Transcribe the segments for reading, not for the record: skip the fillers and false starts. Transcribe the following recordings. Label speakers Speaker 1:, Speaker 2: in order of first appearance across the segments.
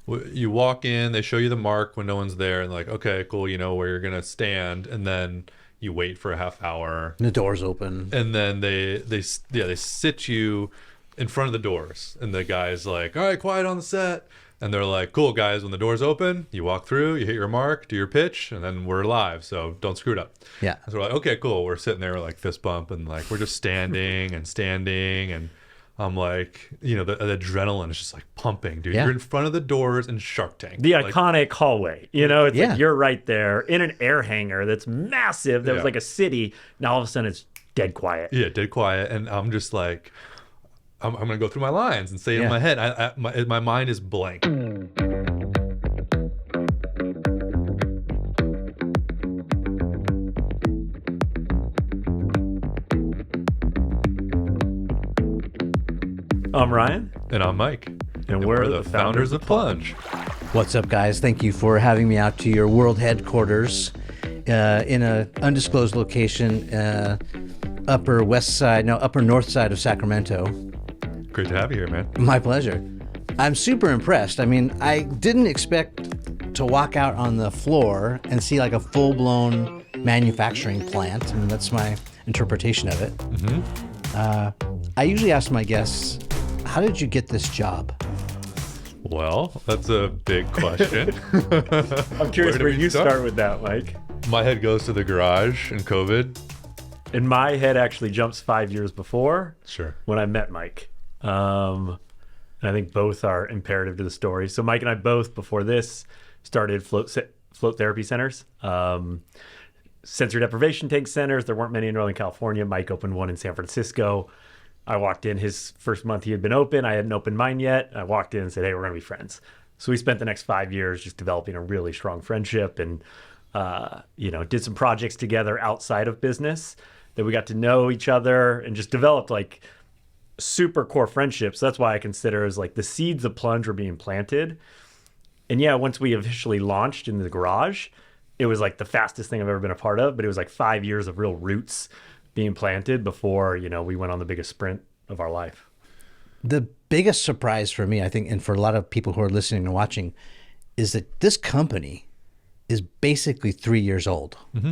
Speaker 1: You walk in, they show you the mark when no one's there, and like, okay, cool, you know where you're gonna stand, and then you wait for a half hour,
Speaker 2: The doors open.
Speaker 1: and then they sit you in front of the doors, and the guy's like, all right, quiet on the set, and they're like, cool guys, when the doors open, you walk through, you hit your mark, do your pitch, and then we're live, so don't screw it up.
Speaker 2: Yeah.
Speaker 1: So we're like, okay, cool. We're sitting there like fist bump, and like we're just standing and standing, and I'm like, you know, the adrenaline is just like pumping, dude.
Speaker 2: Yeah.
Speaker 1: You're in front of the doors in Shark Tank.
Speaker 3: The
Speaker 1: Like,
Speaker 3: iconic hallway, you know, it's
Speaker 2: Yeah.
Speaker 3: like you're right there in an air hangar that's massive. That was
Speaker 1: Yeah.
Speaker 3: like a city. Now all of a sudden it's dead quiet.
Speaker 1: yeah, dead quiet, and I'm just like, I'm gonna go through my lines and say it
Speaker 2: Yeah.
Speaker 1: in my head. My mind is blank.
Speaker 3: I'm Ryan,
Speaker 1: And I'm Mike.
Speaker 3: and we're
Speaker 1: the founders of Plunge.
Speaker 2: What's up, guys? Thank you for having me out to your world headquarters in a undisclosed location, upper north side of Sacramento.
Speaker 1: Great to have you here, man.
Speaker 2: My pleasure. I'm super impressed. I mean, I didn't expect to walk out on the floor and see like a full-blown manufacturing plant. I mean, that's my interpretation of it. I usually ask my guests, how did you get this job?
Speaker 1: Well, that's a big question.
Speaker 3: I'm curious
Speaker 1: do
Speaker 3: where
Speaker 1: we
Speaker 3: you
Speaker 1: start?
Speaker 3: start with that, Mike.
Speaker 1: My head goes to the garage and COVID.
Speaker 3: And my head actually jumps 5 years before
Speaker 1: Sure.
Speaker 3: when I met Mike. And I think both are imperative to the story. So Mike and I both, before this, started float therapy centers. Sensory deprivation tank centers. There weren't many in Northern California. Mike opened one in San Francisco. I walked in his first month he had been open. I hadn't opened mine yet. I walked in and said, hey, we're going to be friends. So we spent the next 5 years just developing a really strong friendship and, did some projects together outside of business that we got to know each other and just developed like super core friendships. So that's why I consider as like the seeds of Plunge were being planted. And yeah, once we officially launched in the garage, it was like the fastest thing I've ever been a part of, but it was like 5 years of real roots being planted before, we went on the biggest sprint of our life.
Speaker 2: The biggest surprise for me, I think, and for a lot of people who are listening and watching, is that this company is basically 3 years old. Mm-hmm.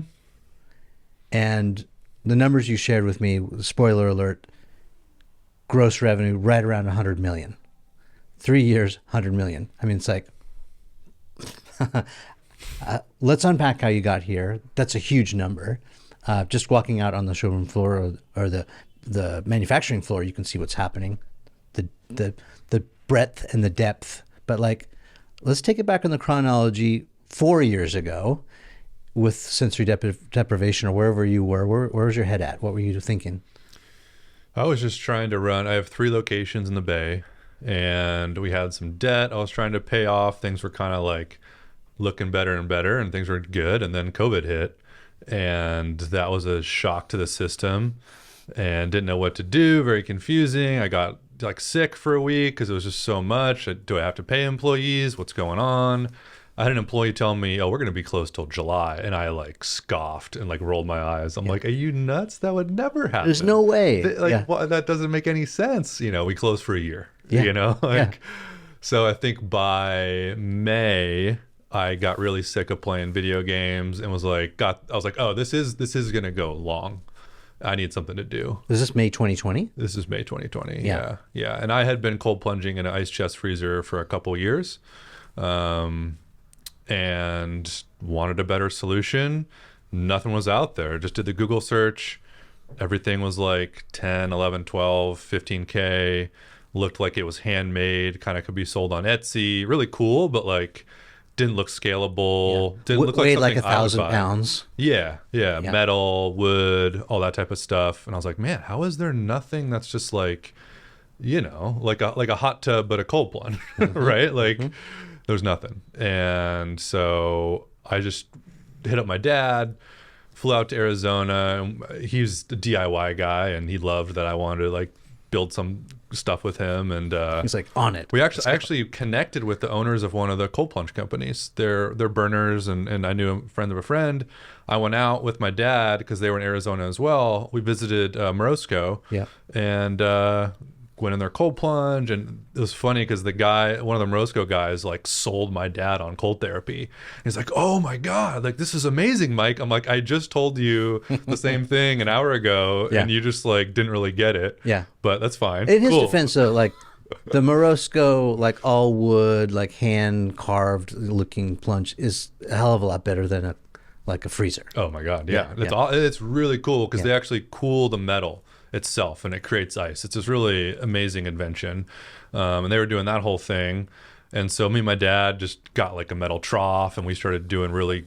Speaker 2: And the numbers you shared with me, spoiler alert, gross revenue right around 100 million. 3 years, 100 million. I mean, it's like, let's unpack how you got here. That's a huge number. Just walking out on the showroom floor or the manufacturing floor, you can see what's happening, the breadth and the depth. But like, let's take it back in the chronology 4 years ago with sensory deprivation or wherever you were. Where was your head at? What were you thinking?
Speaker 1: I was just trying to run. I have 3 locations in the Bay, and we had some debt I was trying to pay off. Things were kind of like looking better and better, and things were good. And then COVID hit, and that was a shock to the system, and didn't know what to do. Very confusing. I got like sick for a week because it was just so much. Do I have to pay employees? What's going on? I had an employee tell me, oh, we're going to be closed till July. And I like scoffed and like rolled my eyes. I'm like, are you nuts? That would never happen.
Speaker 2: There's no way.
Speaker 1: Well, that doesn't make any sense. We closed for a year,
Speaker 2: Yeah.
Speaker 1: So I think by May, I got really sick of playing video games and was like, oh, this is going to go long. I need something to do.
Speaker 2: Was this May 2020?
Speaker 1: This is May 2020.
Speaker 2: Yeah.
Speaker 1: Yeah. And I had been cold plunging in an ice chest freezer for a couple years. And wanted a better solution. Nothing was out there. Just did the Google search. Everything was like 10, 11, 12, 15K. Looked like it was handmade, kind of could be sold on Etsy. Really cool, but like didn't look scalable. Didn't look like
Speaker 2: weighed
Speaker 1: something
Speaker 2: like
Speaker 1: I would
Speaker 2: 1,000
Speaker 1: buy.
Speaker 2: pounds.
Speaker 1: Yeah. Metal, wood, all that type of stuff. And I was like, man, how is there nothing that's just like, like a hot tub but a cold plunge, right? Like there's nothing. And so I just hit up my dad, flew out to Arizona. And he's the DIY guy, and he loved that I wanted to like build some stuff with him. And
Speaker 2: He's like on it.
Speaker 1: I actually connected with the owners of one of the cold plunge companies. They're burners, and I knew a friend of a friend. I went out with my dad because they were in Arizona as well. We visited Morosco,
Speaker 2: Yeah.
Speaker 1: and went in their cold plunge, and it was funny because the guy, one of the Morosco guys, like sold my dad on cold therapy. He's like, "Oh my god, like this is amazing, Mike." I'm like, "I just told you the same thing an hour ago,
Speaker 2: Yeah.
Speaker 1: and you just like didn't really get it."
Speaker 2: Yeah.
Speaker 1: But that's fine.
Speaker 2: In his
Speaker 1: Cool.
Speaker 2: defense, though, like the Morosco, like all wood, like hand carved looking plunge is a hell of a lot better than a freezer.
Speaker 1: Oh my god, yeah.
Speaker 2: Yeah,
Speaker 1: It's
Speaker 2: yeah.
Speaker 1: all, it's really cool because
Speaker 2: Yeah.
Speaker 1: they actually cool the metal itself and it creates ice. It's this really amazing invention. And they were doing that whole thing. And so me and my dad just got like a metal trough and we started doing really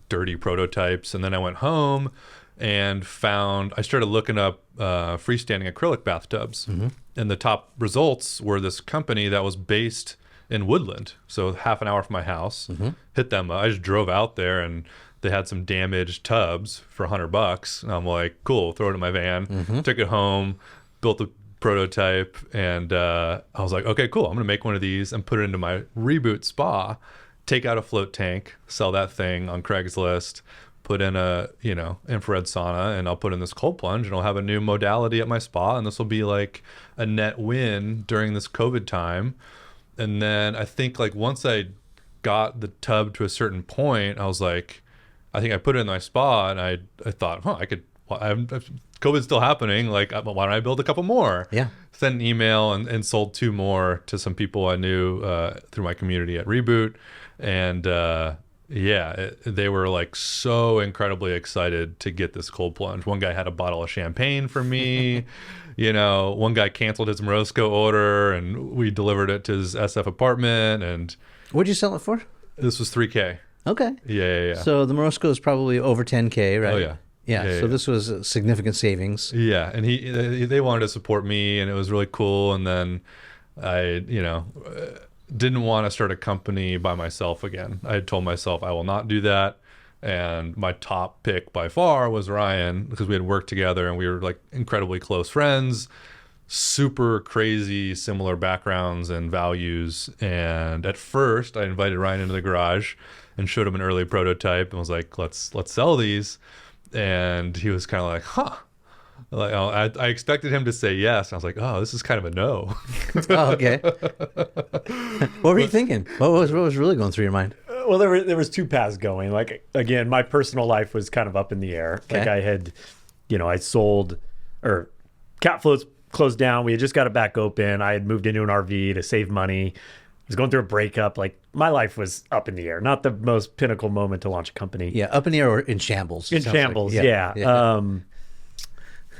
Speaker 1: dirty prototypes. And then I went home and I started looking up freestanding acrylic bathtubs. And the top results were this company that was based in Woodland. So half an hour from my house. Hit them up. I just drove out there and they had some damaged tubs for $100. And I'm like, cool, throw it in my van. Took it home, built the prototype, and I was like, okay, cool. I'm gonna make one of these and put it into my Reboot spa, take out a float tank, sell that thing on Craigslist, put in a infrared sauna, and I'll put in this cold plunge, and I'll have a new modality at my spa, and this will be like a net win during this COVID time. And then I think like once I got the tub to a certain point, I was like, I think I put it in my spa, and I thought, COVID's still happening. Like, why don't I build a couple more?
Speaker 2: Yeah.
Speaker 1: Sent an email and sold 2 more to some people I knew through my community at Reboot. And they were like so incredibly excited to get this cold plunge. One guy had a bottle of champagne for me. One guy canceled his Morosco order and we delivered it to his SF apartment. And
Speaker 2: What'd you sell it for?
Speaker 1: this was $3K.
Speaker 2: Okay.
Speaker 1: Yeah.
Speaker 2: So the Morosco is probably over 10K, right?
Speaker 1: Oh, yeah.
Speaker 2: Yeah.
Speaker 1: Yeah,
Speaker 2: So
Speaker 1: yeah.
Speaker 2: this was a significant savings.
Speaker 1: Yeah, and they wanted to support me, and it was really cool. And then I, didn't want to start a company by myself again. I had told myself I will not do that. And my top pick by far was Ryan because we had worked together and we were like incredibly close friends, super crazy similar backgrounds and values. And at first, I invited Ryan into the garage and showed him an early prototype and was like, let's sell these. And he was kind of like, huh. Like, I expected him to say yes. I was like, oh, this is kind of a no.
Speaker 2: Oh, okay. What were you thinking? What was really going through your mind?
Speaker 3: Well, there was 2 paths going. Like, again, my personal life was kind of up in the air.
Speaker 2: Okay.
Speaker 3: Like I had, I sold, or Cat Floats closed down. We had just got it back open. I had moved into an RV to save money. I was going through a breakup. Like, my life was up in the air. Not the most pinnacle moment to launch a company.
Speaker 2: Yeah, up in the air or in shambles. it
Speaker 3: In
Speaker 2: sounds like.
Speaker 3: shambles, yeah.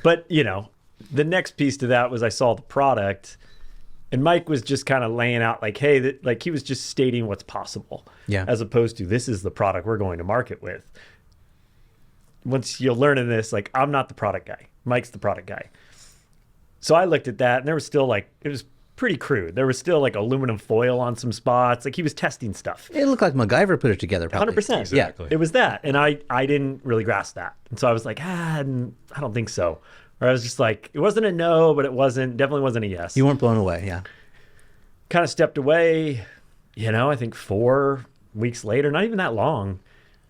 Speaker 3: But, the next piece to that was I saw the product, and Mike was just kind of laying out like, hey, he was just stating what's possible.
Speaker 2: Yeah.
Speaker 3: As opposed to, this is the product we're going to market with. Once you'll learn in this, like, I'm not the product guy. Mike's the product guy. So I looked at that, and there was still it was pretty crude. There was still like aluminum foil on some spots. Like, he was testing stuff.
Speaker 2: It looked like MacGyver put it together. Probably.
Speaker 3: 100%.
Speaker 1: Exactly.
Speaker 3: It was that. And I didn't really grasp that. And so I was like, I don't think so. Or I was just like, it wasn't a no, but definitely wasn't a yes.
Speaker 2: You weren't blown away, yeah.
Speaker 3: Kind of stepped away, I think 4 weeks later, not even that long,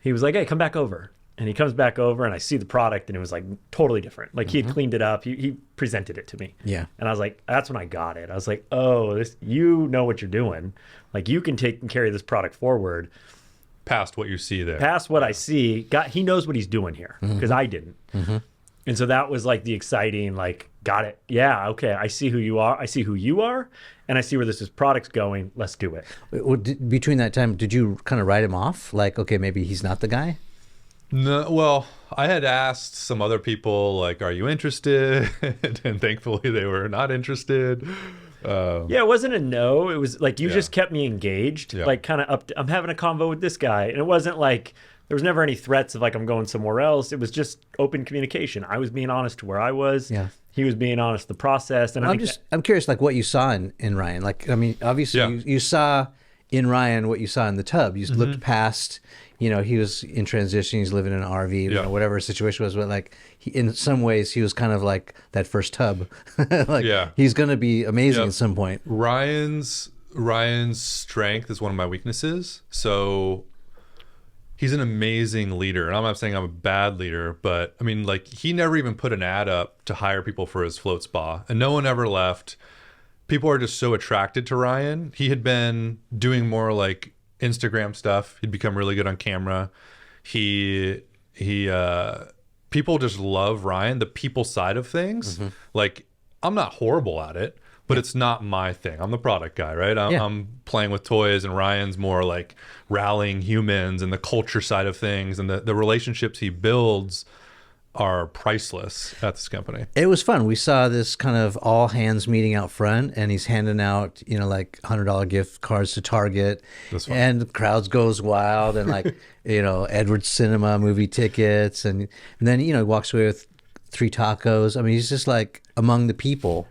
Speaker 3: he was like, hey, come back over. And he comes back over and I see the product and it was like totally different. Like, he had cleaned it up. He presented it to me.
Speaker 2: Yeah.
Speaker 3: And I was like, that's when I got it. I was like, oh, you know what you're doing. Like, you can take and carry this product forward.
Speaker 1: Past what you see there.
Speaker 3: Past what I see, he knows what he's doing here because I didn't. And so that was like the exciting, like, got it. Yeah, okay, I see who you are. I see who you are, and I see where this product's going. Let's do it.
Speaker 2: Between that time, did you kind of write him off? Like, okay, maybe he's not the guy?
Speaker 1: No, well, I had asked some other people, like, are you interested? And thankfully they were not interested.
Speaker 3: Yeah, it wasn't a no. It was like, you
Speaker 1: Yeah.
Speaker 3: just kept me engaged.
Speaker 1: Yeah.
Speaker 3: Like, kind of I'm having a convo with this guy. And it wasn't like, there was never any threats of like, I'm going somewhere else. It was just open communication. I was being honest to where I was.
Speaker 2: Yeah.
Speaker 3: He was being honest the process. And
Speaker 2: I'm curious, like, what you saw in Ryan. Like, I mean, obviously
Speaker 1: Yeah.
Speaker 2: you saw in Ryan what you saw in the tub. You looked past, he was in transition, he's living in an RV,
Speaker 1: Yeah.
Speaker 2: whatever his situation was, but like, in some ways he was kind of like that first tub. Like,
Speaker 1: Yeah.
Speaker 2: he's going to be amazing
Speaker 1: Yeah.
Speaker 2: at some point.
Speaker 1: Ryan's strength is one of my weaknesses. So he's an amazing leader. And I'm not saying I'm a bad leader, but I mean, like, he never even put an ad up to hire people for his float spa, and no one ever left. people are just so attracted to Ryan. He had been doing more like Instagram stuff. He'd become really good on camera. He people just love Ryan, the people side of things. Like, I'm not horrible at it, but it's not my thing. I'm the product guy, right? I'm playing with toys, and Ryan's more like rallying humans and the culture side of things, and the relationships he builds are priceless at this company.
Speaker 2: It was fun. We saw this kind of all hands meeting out front, and he's handing out, like $100 gift cards to Target, and the crowds goes wild, and like, Edward Cinema movie tickets, and then, he walks away with 3 tacos. I mean, he's just like among the people,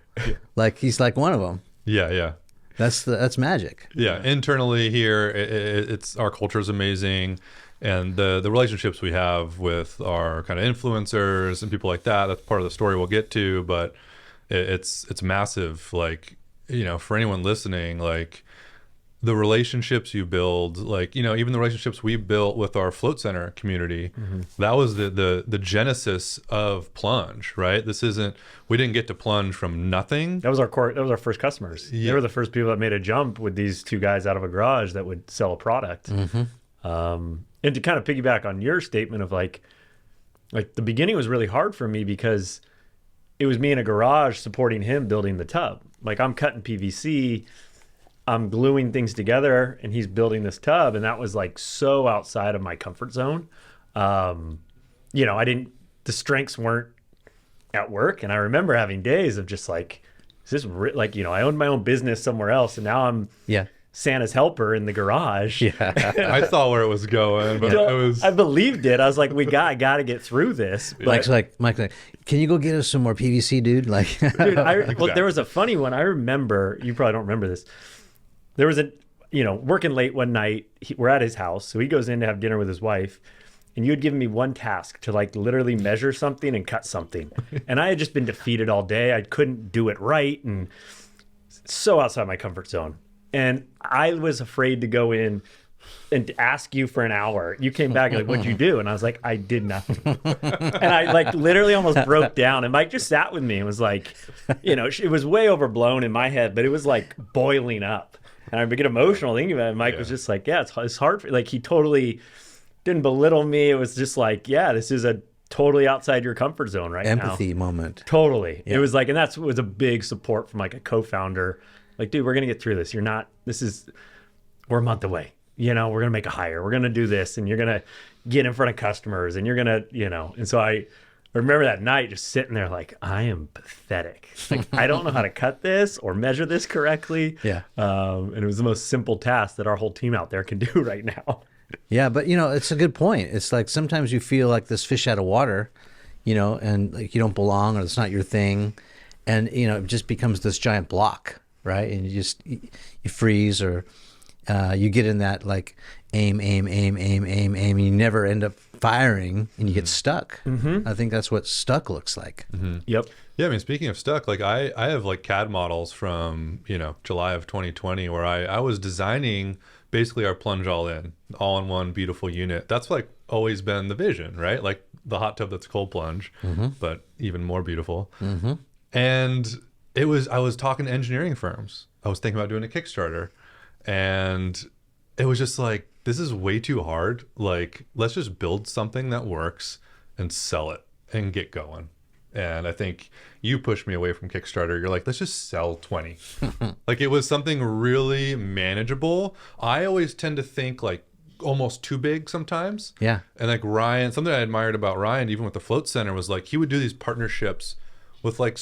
Speaker 2: like he's like one of them.
Speaker 1: Yeah.
Speaker 2: That's magic.
Speaker 1: Yeah. Internally here, it's our culture is amazing. And the relationships we have with our kind of influencers and people like that, that's part of the story we'll get to, but it's massive. Like, for anyone listening, like the relationships you build, like, even the relationships we built with our float center community, that was the genesis of Plunge, right? We didn't get to Plunge from nothing.
Speaker 3: That was our first customers. Yeah. They were the first people that made a jump with these 2 guys out of a garage that would sell a product. And to kind of piggyback on your statement of like the beginning was really hard for me because it was me in a garage supporting him building the tub. Like, I'm cutting PVC, I'm gluing things together, and he's building this tub. And that was like so outside of my comfort zone. The strengths weren't at work. And I remember having days of just like, is this I owned my own business somewhere else, and now I'm Santa's helper in the garage.
Speaker 2: Yeah.
Speaker 1: I saw where it was going, but
Speaker 3: I believed it. I was like, I got to get through this.
Speaker 2: But, Mike's like, can you go get us some more PVC, dude? Like,
Speaker 3: dude, well, there was a funny one. I remember, you probably don't remember this. There was working late one night. We're at his house. So he goes in to have dinner with his wife. And you had given me one task to like literally measure something and cut something. And I had just been defeated all day. I couldn't do it right. And so outside my comfort zone. And I was afraid to go in and to ask you for an hour. You came back and like, what'd you do? And I was like, I did nothing. And I like literally almost broke down. And Mike just sat with me and was like, it was way overblown in my head, but it was like boiling up. And I get emotional thinking about it. And Mike was just like, it's hard. Like, he totally didn't belittle me. It was just like, this is a totally outside your comfort zone right now.
Speaker 2: Empathy moment.
Speaker 3: Totally. Yeah. It was like, and that was a big support from like a co-founder. Like, dude, we're going to get through this. We're a month away. We're going to make a hire. We're going to do this, and you're going to get in front of customers, and you're going to, and so I remember that night just sitting there like, I am pathetic. Like, I don't know how to cut this or measure this correctly.
Speaker 2: Yeah.
Speaker 3: And it was the most simple task that our whole team out there can do right now.
Speaker 2: Yeah, but it's a good point. It's like sometimes you feel like this fish out of water, and like you don't belong, or it's not your thing, and it just becomes this giant block. Right, and you freeze, or you get in that like aim, and you never end up firing, and you get stuck. I think that's what stuck looks like.
Speaker 3: Yep.
Speaker 1: Yeah, I mean, speaking of stuck, like I have like CAD models from July of 2020 where I was designing basically our Plunge all-in-one beautiful unit. That's like always been the vision, right? Like the hot tub that's cold plunge, but even more beautiful. And I was talking to engineering firms. I was thinking about doing a Kickstarter, and it was just like, this is way too hard. Like, let's just build something that works and sell it and get going. And I think you pushed me away from Kickstarter. You're like, let's just sell 20. Like, it was something really manageable. I always tend to think like almost too big sometimes.
Speaker 2: Yeah.
Speaker 1: And like Ryan, something I admired about Ryan, even with the Float Center, was like he would do these partnerships with like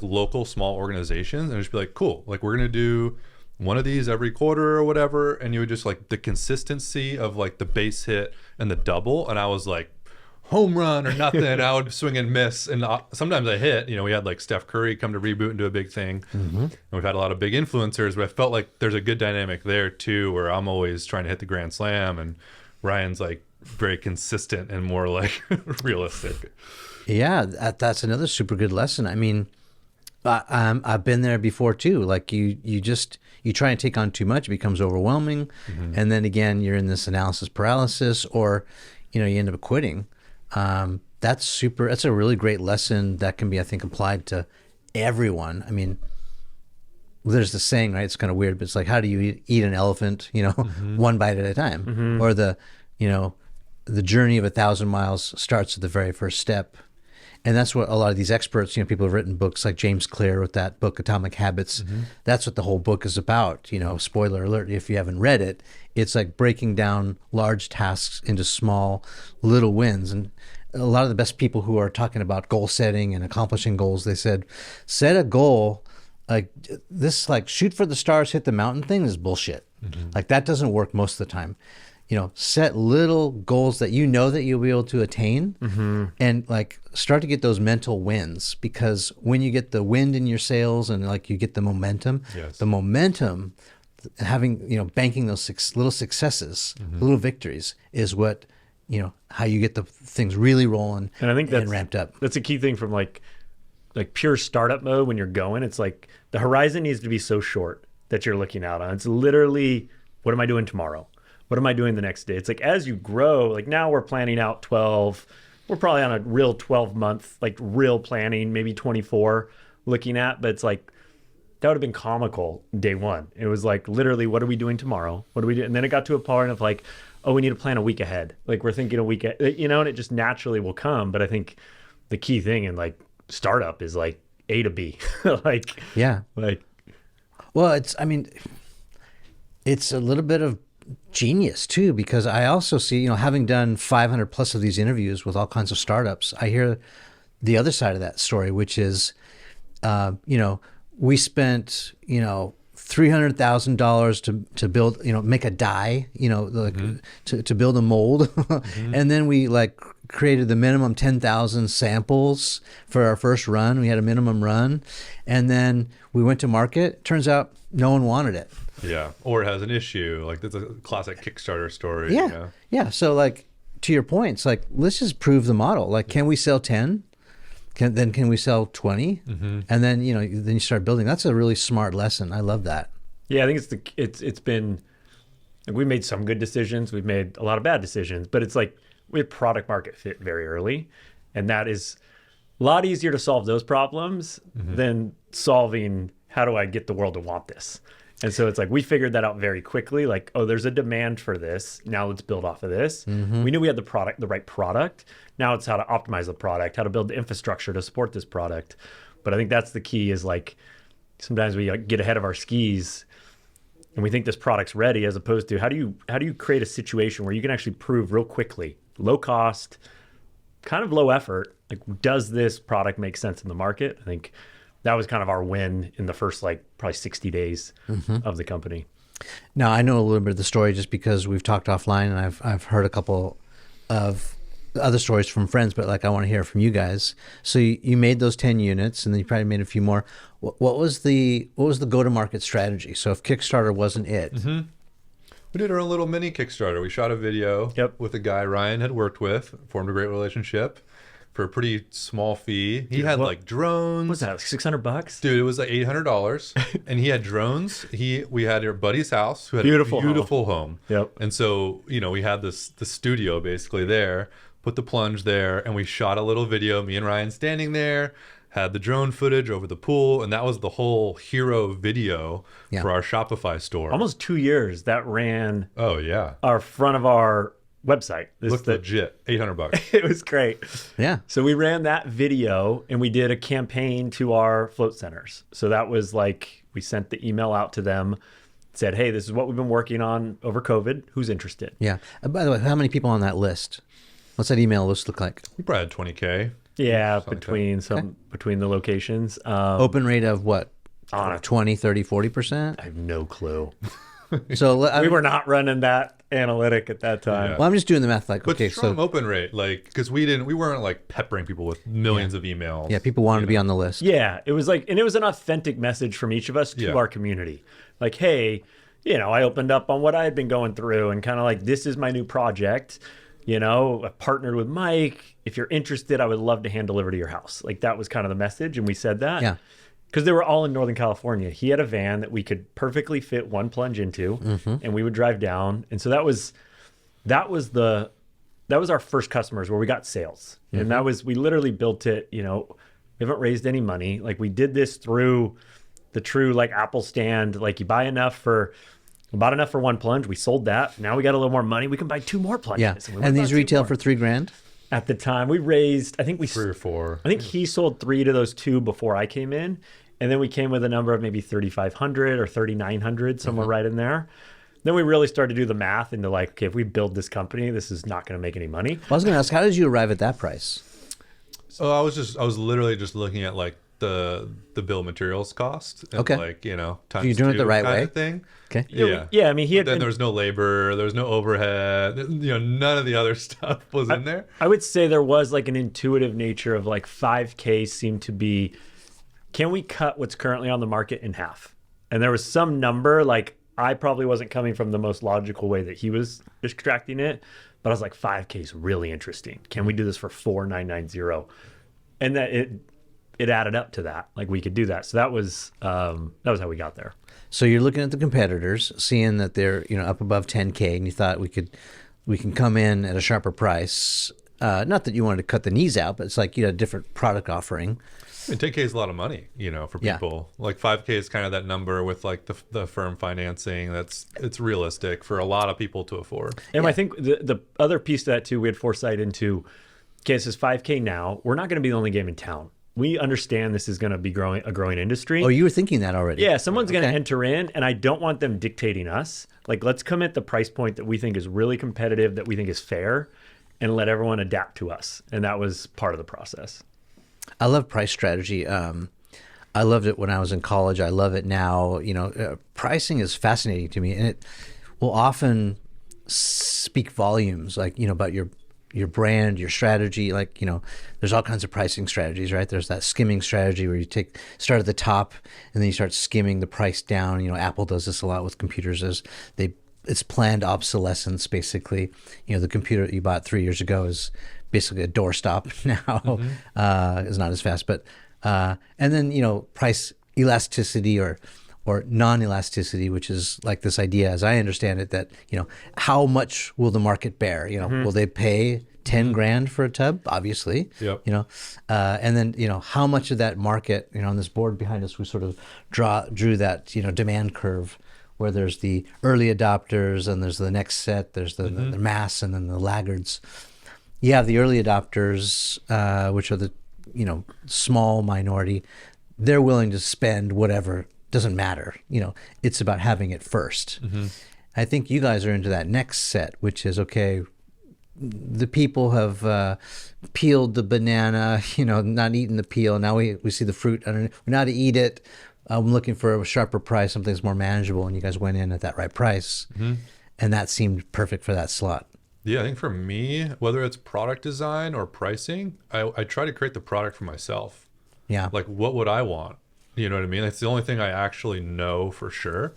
Speaker 1: local small organizations, and just be like, cool, like we're gonna do one of these every quarter or whatever, and you would just like the consistency of like the base hit and the double, and I was like, home run or nothing. I would swing and miss, and sometimes I hit. We had like Steph Curry come to Reboot and do a big thing, and we've had a lot of big influencers, but I felt like there's a good dynamic there too, where I'm always trying to hit the grand slam, and Ryan's like very consistent and more like realistic.
Speaker 2: Yeah, that's another super good lesson. I mean, I've been there before too. Like you try and take on too much, it becomes overwhelming, and then again you're in this analysis paralysis, or you end up quitting. That's a really great lesson that can be, I think, applied to everyone. I mean, there's the saying, right? It's kind of weird, but it's like, how do you eat an elephant, one bite at a time? Or the journey of 1,000 miles starts at the very first step. And that's what a lot of these experts, people have written books like James Clear with that book, Atomic Habits. That's what the whole book is about. Spoiler alert, if you haven't read it, it's like breaking down large tasks into small little wins. And a lot of the best people who are talking about goal setting and accomplishing goals, they said, set a goal like this, like shoot for the stars, hit the mountain thing is bullshit. Like that doesn't work most of the time. Set little goals that that you'll be able to attain, and like start to get those mental wins, because when you get the wind in your sails and like you get the momentum, having, banking those little successes, little victories is what, how you get the things really rolling
Speaker 3: and I think that's
Speaker 2: ramped up.
Speaker 3: That's a key thing from like pure startup mode. When you're going, it's like the horizon needs to be so short that you're looking out on. It's literally, what am I doing tomorrow? What am I doing the next day? It's like, as you grow, like now we're planning out we're probably on a real 12-month, like real planning, maybe 24 looking at, but it's like, that would have been comical day one. It was like, literally, what are we doing tomorrow? What do we do? And then it got to a point of like, oh, we need to plan a week ahead. Like we're thinking a week, and it just naturally will come. But I think the key thing in like startup is like A to B.
Speaker 2: Well, it's a little bit of genius too, because I also see, having done 500 plus of these interviews with all kinds of startups, I hear the other side of that story, which is, we spent, $300,000 to build, make a die, to build a mold. And then we like created the minimum 10,000 samples for our first run. We had a minimum run. And then we went to market. Turns out no one wanted it.
Speaker 1: Yeah. Or it has an issue. Like that's a classic Kickstarter story.
Speaker 2: Yeah. Yeah. So like to your point, it's like, let's just prove the model. Like, can we sell 10? Can we sell 20? And then, then you start building. That's a really smart lesson. I love that.
Speaker 3: Yeah, I think it's been, we made some good decisions. We've made a lot of bad decisions, but it's like we have product market fit very early. And that is a lot easier to solve those problems than solving, how do I get the world to want this? And so it's like, we figured that out very quickly. Like, oh, there's a demand for this. Now let's build off of this. We knew we had the right product. Now it's how to optimize the product, how to build the infrastructure to support this product. But I think that's the key, is like, sometimes we get ahead of our skis and we think this product's ready, as opposed to how do you create a situation where you can actually prove real quickly, low cost, kind of low effort, like, does this product make sense in the market? I think that was kind of our win in the first probably 60 days of the company.
Speaker 2: Now, I know a little bit of the story just because we've talked offline, and I've heard a couple of other stories from friends, but like I want to hear from you guys. So you made those 10 units, and then you probably made a few more. What was the go-to-market strategy? So if Kickstarter wasn't it,
Speaker 1: we did our own little mini Kickstarter. We shot a video with a guy Ryan had worked with, formed a great relationship for a pretty small fee. He had like drones.
Speaker 3: What's that, like $600?
Speaker 1: Dude, it was like $800. And he had drones. We had your buddy's house who had
Speaker 3: Beautiful
Speaker 1: a beautiful home.
Speaker 3: Yep.
Speaker 1: And so, we had the studio basically there, put the Plunge there, and we shot a little video, me and Ryan standing there, had the drone footage over the pool, and that was the whole hero video for our Shopify store.
Speaker 3: Almost 2 years that ran our front of our website.
Speaker 1: Looked legit. $800.
Speaker 3: It was great.
Speaker 2: Yeah.
Speaker 3: So we ran that video and we did a campaign to our float centers. So that was like, we sent the email out to them, said, hey, this is what we've been working on over COVID. Who's interested?
Speaker 2: Yeah. By the way, how many people on that list? What's that email list look like?
Speaker 1: We probably had 20K.
Speaker 3: Yeah, between the locations.
Speaker 2: Open rate of what? 20, 30, 40%?
Speaker 3: I have no clue.
Speaker 2: So
Speaker 3: we were not running that analytic at that time.
Speaker 2: Well, I'm just doing the math. Like,
Speaker 1: but
Speaker 2: okay,
Speaker 1: strong
Speaker 2: so
Speaker 1: open rate, like, because we weren't like peppering people with millions of emails.
Speaker 2: Yeah, people wanted to be on the list.
Speaker 3: Yeah, it was like, and it was an authentic message from each of us to our community. Like, hey, I opened up on what I had been going through, and kind of like, this is my new project. I partnered with Mike. If you're interested, I would love to hand deliver to your house. Like, that was kind of the message, and we said that. Yeah. Because they were all in Northern California. He had a van that we could perfectly fit one Plunge into, and we would drive down. And so that was our first customers where we got sales. And we literally built it, we haven't raised any money. Like, we did this through the true like Apple stand. Like you buy enough for. We bought enough for one plunge. We sold that. Now we got a little more money. We can buy 2 more plunges.
Speaker 2: Yeah.
Speaker 3: And,
Speaker 2: And these retail for $3,000.
Speaker 3: at the time. We raised, I think we
Speaker 1: 3 or 4.
Speaker 3: I think he sold 3 to those 2 before I came in, and then we came with a number of maybe 3,500 or 3,900, somewhere right in there. Then we really started to do the math into like, okay, if we build this company, this is not going to make any money.
Speaker 2: Well, I was going to ask, how did you arrive at that price?
Speaker 1: So I was literally just looking at like the bill of materials cost. And
Speaker 2: Okay.
Speaker 1: Like, times
Speaker 2: You're doing it
Speaker 1: 2
Speaker 2: the right
Speaker 1: kind
Speaker 2: way?
Speaker 1: of thing.
Speaker 2: Okay.
Speaker 3: Yeah, I mean, he had
Speaker 1: Then
Speaker 3: been,
Speaker 1: there was no labor, there was no overhead, none of the other stuff was in there.
Speaker 3: I would say there was like an intuitive nature of like 5K seemed to be, can we cut what's currently on the market in half? And there was some number, like I probably wasn't coming from the most logical way that he was extracting it, but I was like, 5K is really interesting. Can we do this for 4,990? And that it added up to that. Like we could do that. So that was how we got there.
Speaker 2: So you're looking at the competitors, seeing that they're up above 10K, and you thought we can come in at a sharper price. Not that you wanted to cut the knees out, but it's like you had a different product offering.
Speaker 1: I mean, 10K is a lot of money, for
Speaker 2: Yeah.
Speaker 1: people. Like 5K is kind of that number with like the firm financing. It's realistic for a lot of people to afford.
Speaker 3: And I think the other piece to that too, we had foresight into, okay, this is 5K now. We're not going to be the only game in town. We understand this is going to be a growing industry.
Speaker 2: Oh, you were thinking that already?
Speaker 3: Yeah, someone's going to
Speaker 2: Okay.
Speaker 3: enter in, and I don't want them dictating us. Like, let's come at the price point that we think is really competitive, that we think is fair, and let everyone adapt to us. And that was part of the process.
Speaker 2: I love price strategy. I loved it when I was in college. I love it now. Pricing is fascinating to me, and it will often speak volumes, like about your brand, your strategy. Like there's all kinds of pricing strategies, right? There's that skimming strategy where you start at the top and then you start skimming the price down. Apple does this a lot with computers, as it's planned obsolescence, basically. The computer that you bought 3 years ago is basically a doorstop now. It's not as fast, but and then price elasticity or non-elasticity, which is like this idea, as I understand it, that how much will the market bear? Will they pay $10,000 for a tub? Obviously.
Speaker 1: Yep.
Speaker 2: And then how much of that market? On this board behind us, we sort of drew that demand curve, where there's the early adopters and there's the next set, there's the mass, and then the laggards. You have the early adopters, which are the small minority. They're willing to spend whatever. Doesn't matter. It's about having it first. I think you guys are into that next set, which is, okay, the people have peeled the banana, not eaten the peel. Now we see the fruit underneath. We know how to eat it. I'm looking for a sharper price, something that's more manageable. And you guys went in at that right price. And that seemed perfect for that slot.
Speaker 1: Yeah, I think for me, whether it's product design or pricing, I try to create the product for myself.
Speaker 2: Yeah.
Speaker 1: Like, what would I want? You know what I mean? That's the only thing I actually know for sure.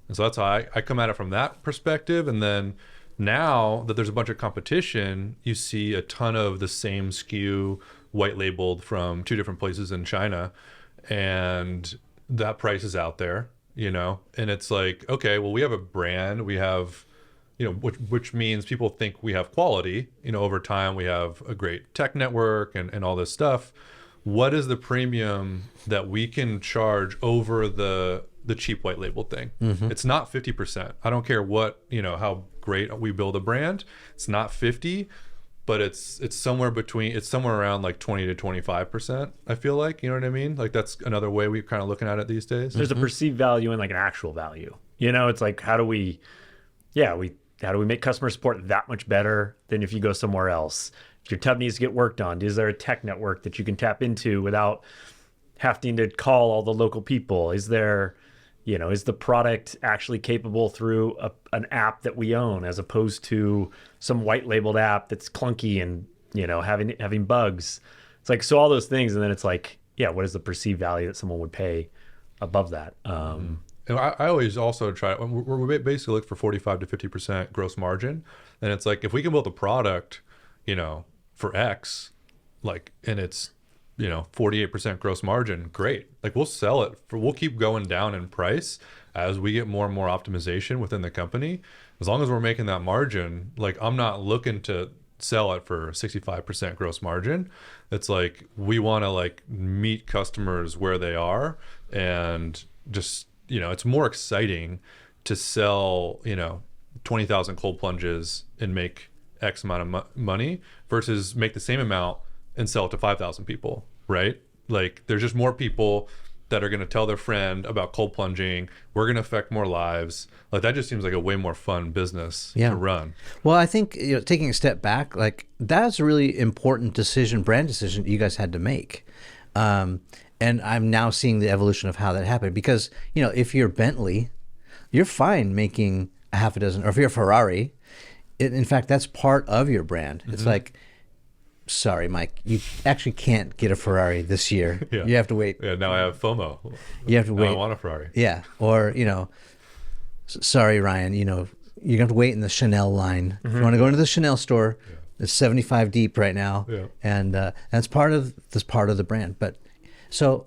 Speaker 1: And so that's how I come at it from that perspective. And then now that there's a bunch of competition, you see a ton of the same SKU white labeled from 2 different places in China. And that price is out there, and it's like, okay, well, we have a brand, we have, which means people think we have quality, over time we have a great tech network and all this stuff. What is the premium that we can charge over the cheap white label thing? It's not 50%. I don't care what, how great we build a brand. It's not 50, but it's somewhere around like 20 to 25%. I feel like, you know what I mean? Like that's another way we're kind of looking at it these days.
Speaker 3: There's a perceived value and like an actual value. It's like, how do we make customer support that much better than if you go somewhere else? If your tub needs to get worked on, is there a tech network that you can tap into without having to call all the local people? Is there, is the product actually capable through an app that we own, as opposed to some white labeled app that's clunky and, having bugs? It's like, so all those things. And then it's like, yeah, what is the perceived value that someone would pay above that?
Speaker 1: And I always also try, we're basically looking for 45 to 50% gross margin. And it's like, if we can build a product, for X, like, and it's, 48% gross margin, great. Like we'll sell it we'll keep going down in price as we get more and more optimization within the company. As long as we're making that margin, like I'm not looking to sell it for 65% gross margin. It's like, we want to like meet customers where they are and just, it's more exciting to sell, 20,000 cold plunges and make X amount of money versus make the same amount and sell it to 5,000 people, right? Like there's just more people that are going to tell their friend about cold plunging. We're going to affect more lives. Like that just seems like a way more fun business to run.
Speaker 2: Well, I think taking a step back, like that's a really important decision, brand decision you guys had to make. And I'm now seeing the evolution of how that happened because, if you're Bentley, you're fine making a half a dozen, or if you're a Ferrari, in fact, that's part of your brand. It's like, sorry, Mike, you actually can't get a Ferrari this year.
Speaker 1: Yeah.
Speaker 2: You have to wait.
Speaker 1: Yeah, now I have FOMO.
Speaker 2: You have to wait.
Speaker 1: I want a Ferrari.
Speaker 2: Yeah. Or, sorry, Ryan, you're going to have to wait in the Chanel line. If you want to go into the Chanel store, it's 75 deep right now.
Speaker 1: Yeah.
Speaker 2: And that's part of the brand. But so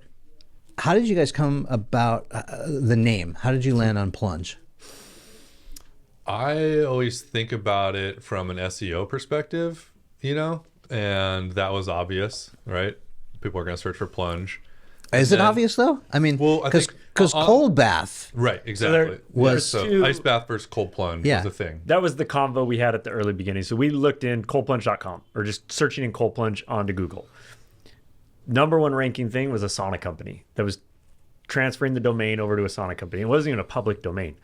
Speaker 2: how did you guys come about the name? How did you land on Plunge?
Speaker 1: I always think about it from an SEO perspective, and that was obvious, right? People are going to search for Plunge.
Speaker 2: Is it obvious though? I mean,
Speaker 1: well,
Speaker 2: because cold bath,
Speaker 1: right? Exactly.
Speaker 3: So
Speaker 1: ice bath versus cold plunge was the thing.
Speaker 3: That was the convo we had at the early beginning. So we looked in coldplunge.com or just searching in cold plunge onto Google. Number one ranking thing was a sauna company that was transferring the domain over to a sauna company. It wasn't even a public domain.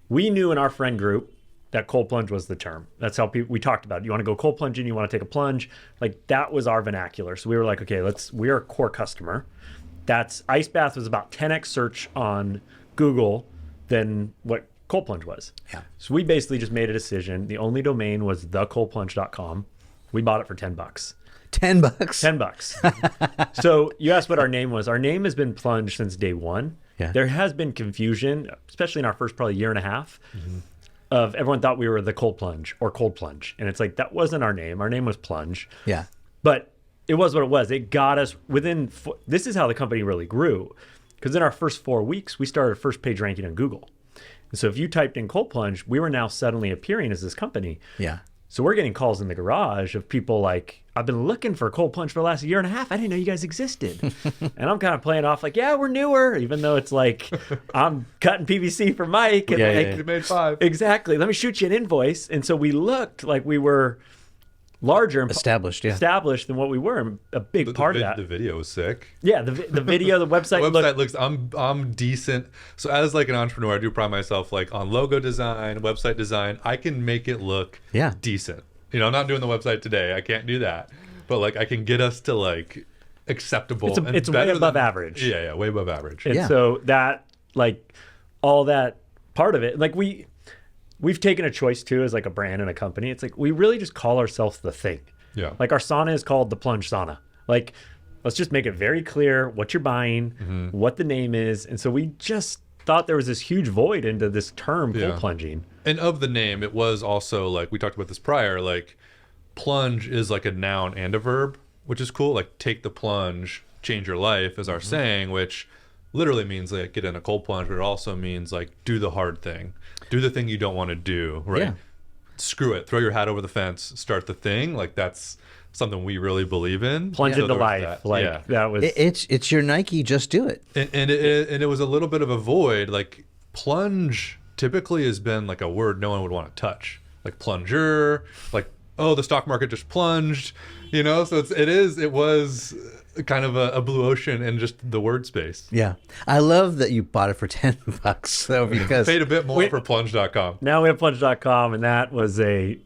Speaker 3: We knew in our friend group that cold plunge was the term. That's how we talked about it. You want to go cold plunging, you want to take a plunge. Like that was our vernacular. So we were like, okay, we are a core customer. That's ice bath was about 10x search on Google than what cold plunge was.
Speaker 2: Yeah.
Speaker 3: So we basically just made a decision. The only domain was thecoldplunge.com. We bought it for $10.
Speaker 2: $10.
Speaker 3: $10. So you asked what our name was. Our name has been Plunge since day one.
Speaker 2: Yeah.
Speaker 3: There has been confusion, especially in our first probably year and a half, of everyone thought we were the cold plunge or cold plunge. And it's like, that wasn't our name. Our name was Plunge.
Speaker 2: Yeah.
Speaker 3: But it was what it was. It got us this is how the company really grew. Because in our first 4 weeks, we started first page ranking on Google. And so if you typed in cold plunge, we were now suddenly appearing as this company.
Speaker 2: Yeah.
Speaker 3: So we're getting calls in the garage of people like, I've been looking for cold plunge for the last year and a half. I didn't know you guys existed. And I'm kind of playing off like, yeah, we're newer, even though it's like, I'm cutting PVC for Mike. And
Speaker 1: You made 5.
Speaker 3: Exactly. Let me shoot you an invoice. And so we looked like we were larger and
Speaker 2: Established
Speaker 3: than what we were. And a big part of that.
Speaker 1: The video was sick.
Speaker 3: Yeah, the video, the website.
Speaker 1: The website looks. I'm decent. So as like an entrepreneur, I do pride myself like on logo design, website design. I can make it look decent. I'm not doing the website today. I can't do that. But like I can get us to like acceptable.
Speaker 3: It's way above average.
Speaker 1: Yeah, way above average.
Speaker 3: And so that like all that part of it, like we've taken a choice too as like a brand and a company. It's like we really just call ourselves the thing.
Speaker 1: Yeah.
Speaker 3: Like our sauna is called the Plunge Sauna. Like let's just make it very clear what you're buying, what the name is. And so we just thought there was this huge void into this term cold plunging.
Speaker 1: And of the name, it was also like we talked about this prior, like plunge is like a noun and a verb, which is cool. Like take the plunge, change your life is our saying, which literally means like get in a cold plunge, but it also means like do the hard thing. Do the thing you don't want to do, right?
Speaker 2: Yeah.
Speaker 1: Screw it. Throw your hat over the fence. Start the thing. Like that's something we really believe in.
Speaker 3: Plunge into life. That was.
Speaker 2: It's your Nike. Just do it.
Speaker 1: And it was a little bit of a void. Like plunge typically has been like a word no one would want to touch. Like plunger. Like the stock market just plunged. So it was kind of a blue ocean in just the word space.
Speaker 2: Yeah. I love that you bought it for $10 though, because
Speaker 1: paid a bit more for plunge.com.
Speaker 3: Now we have plunge.com, and that was a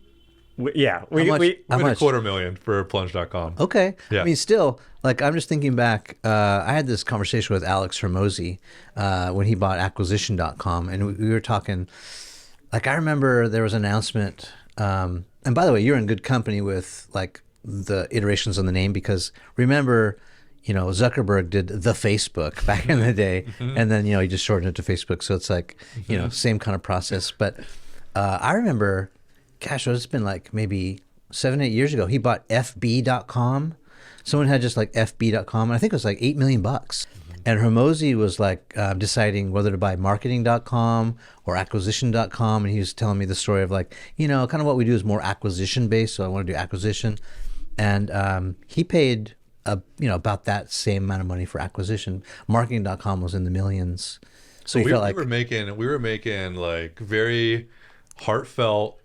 Speaker 3: we
Speaker 2: How much?
Speaker 1: $250,000 for plunge.com.
Speaker 2: Okay.
Speaker 1: Yeah.
Speaker 2: I mean, still, like, I'm just thinking back. I had this conversation with Alex Hermosi when he bought acquisition.com, and we were talking. Like, I remember there was an announcement. And by the way, you're in good company with like the iterations on the name, because remember, Zuckerberg did the Facebook back in the day, and then he just shortened it to Facebook. So it's like same kind of process. But I remember, gosh, it's been like maybe 7-8 years ago. He bought FB.com. Someone had just like FB.com, and I think it was like $8 million. And Hermosi was like deciding whether to buy marketing.com or acquisition.com. And he was telling me the story of like, kind of what we do is more acquisition based. So I want to do acquisition. And he paid about that same amount of money for acquisition. Marketing.com was in the millions. So you felt like
Speaker 1: we were making like very heartfelt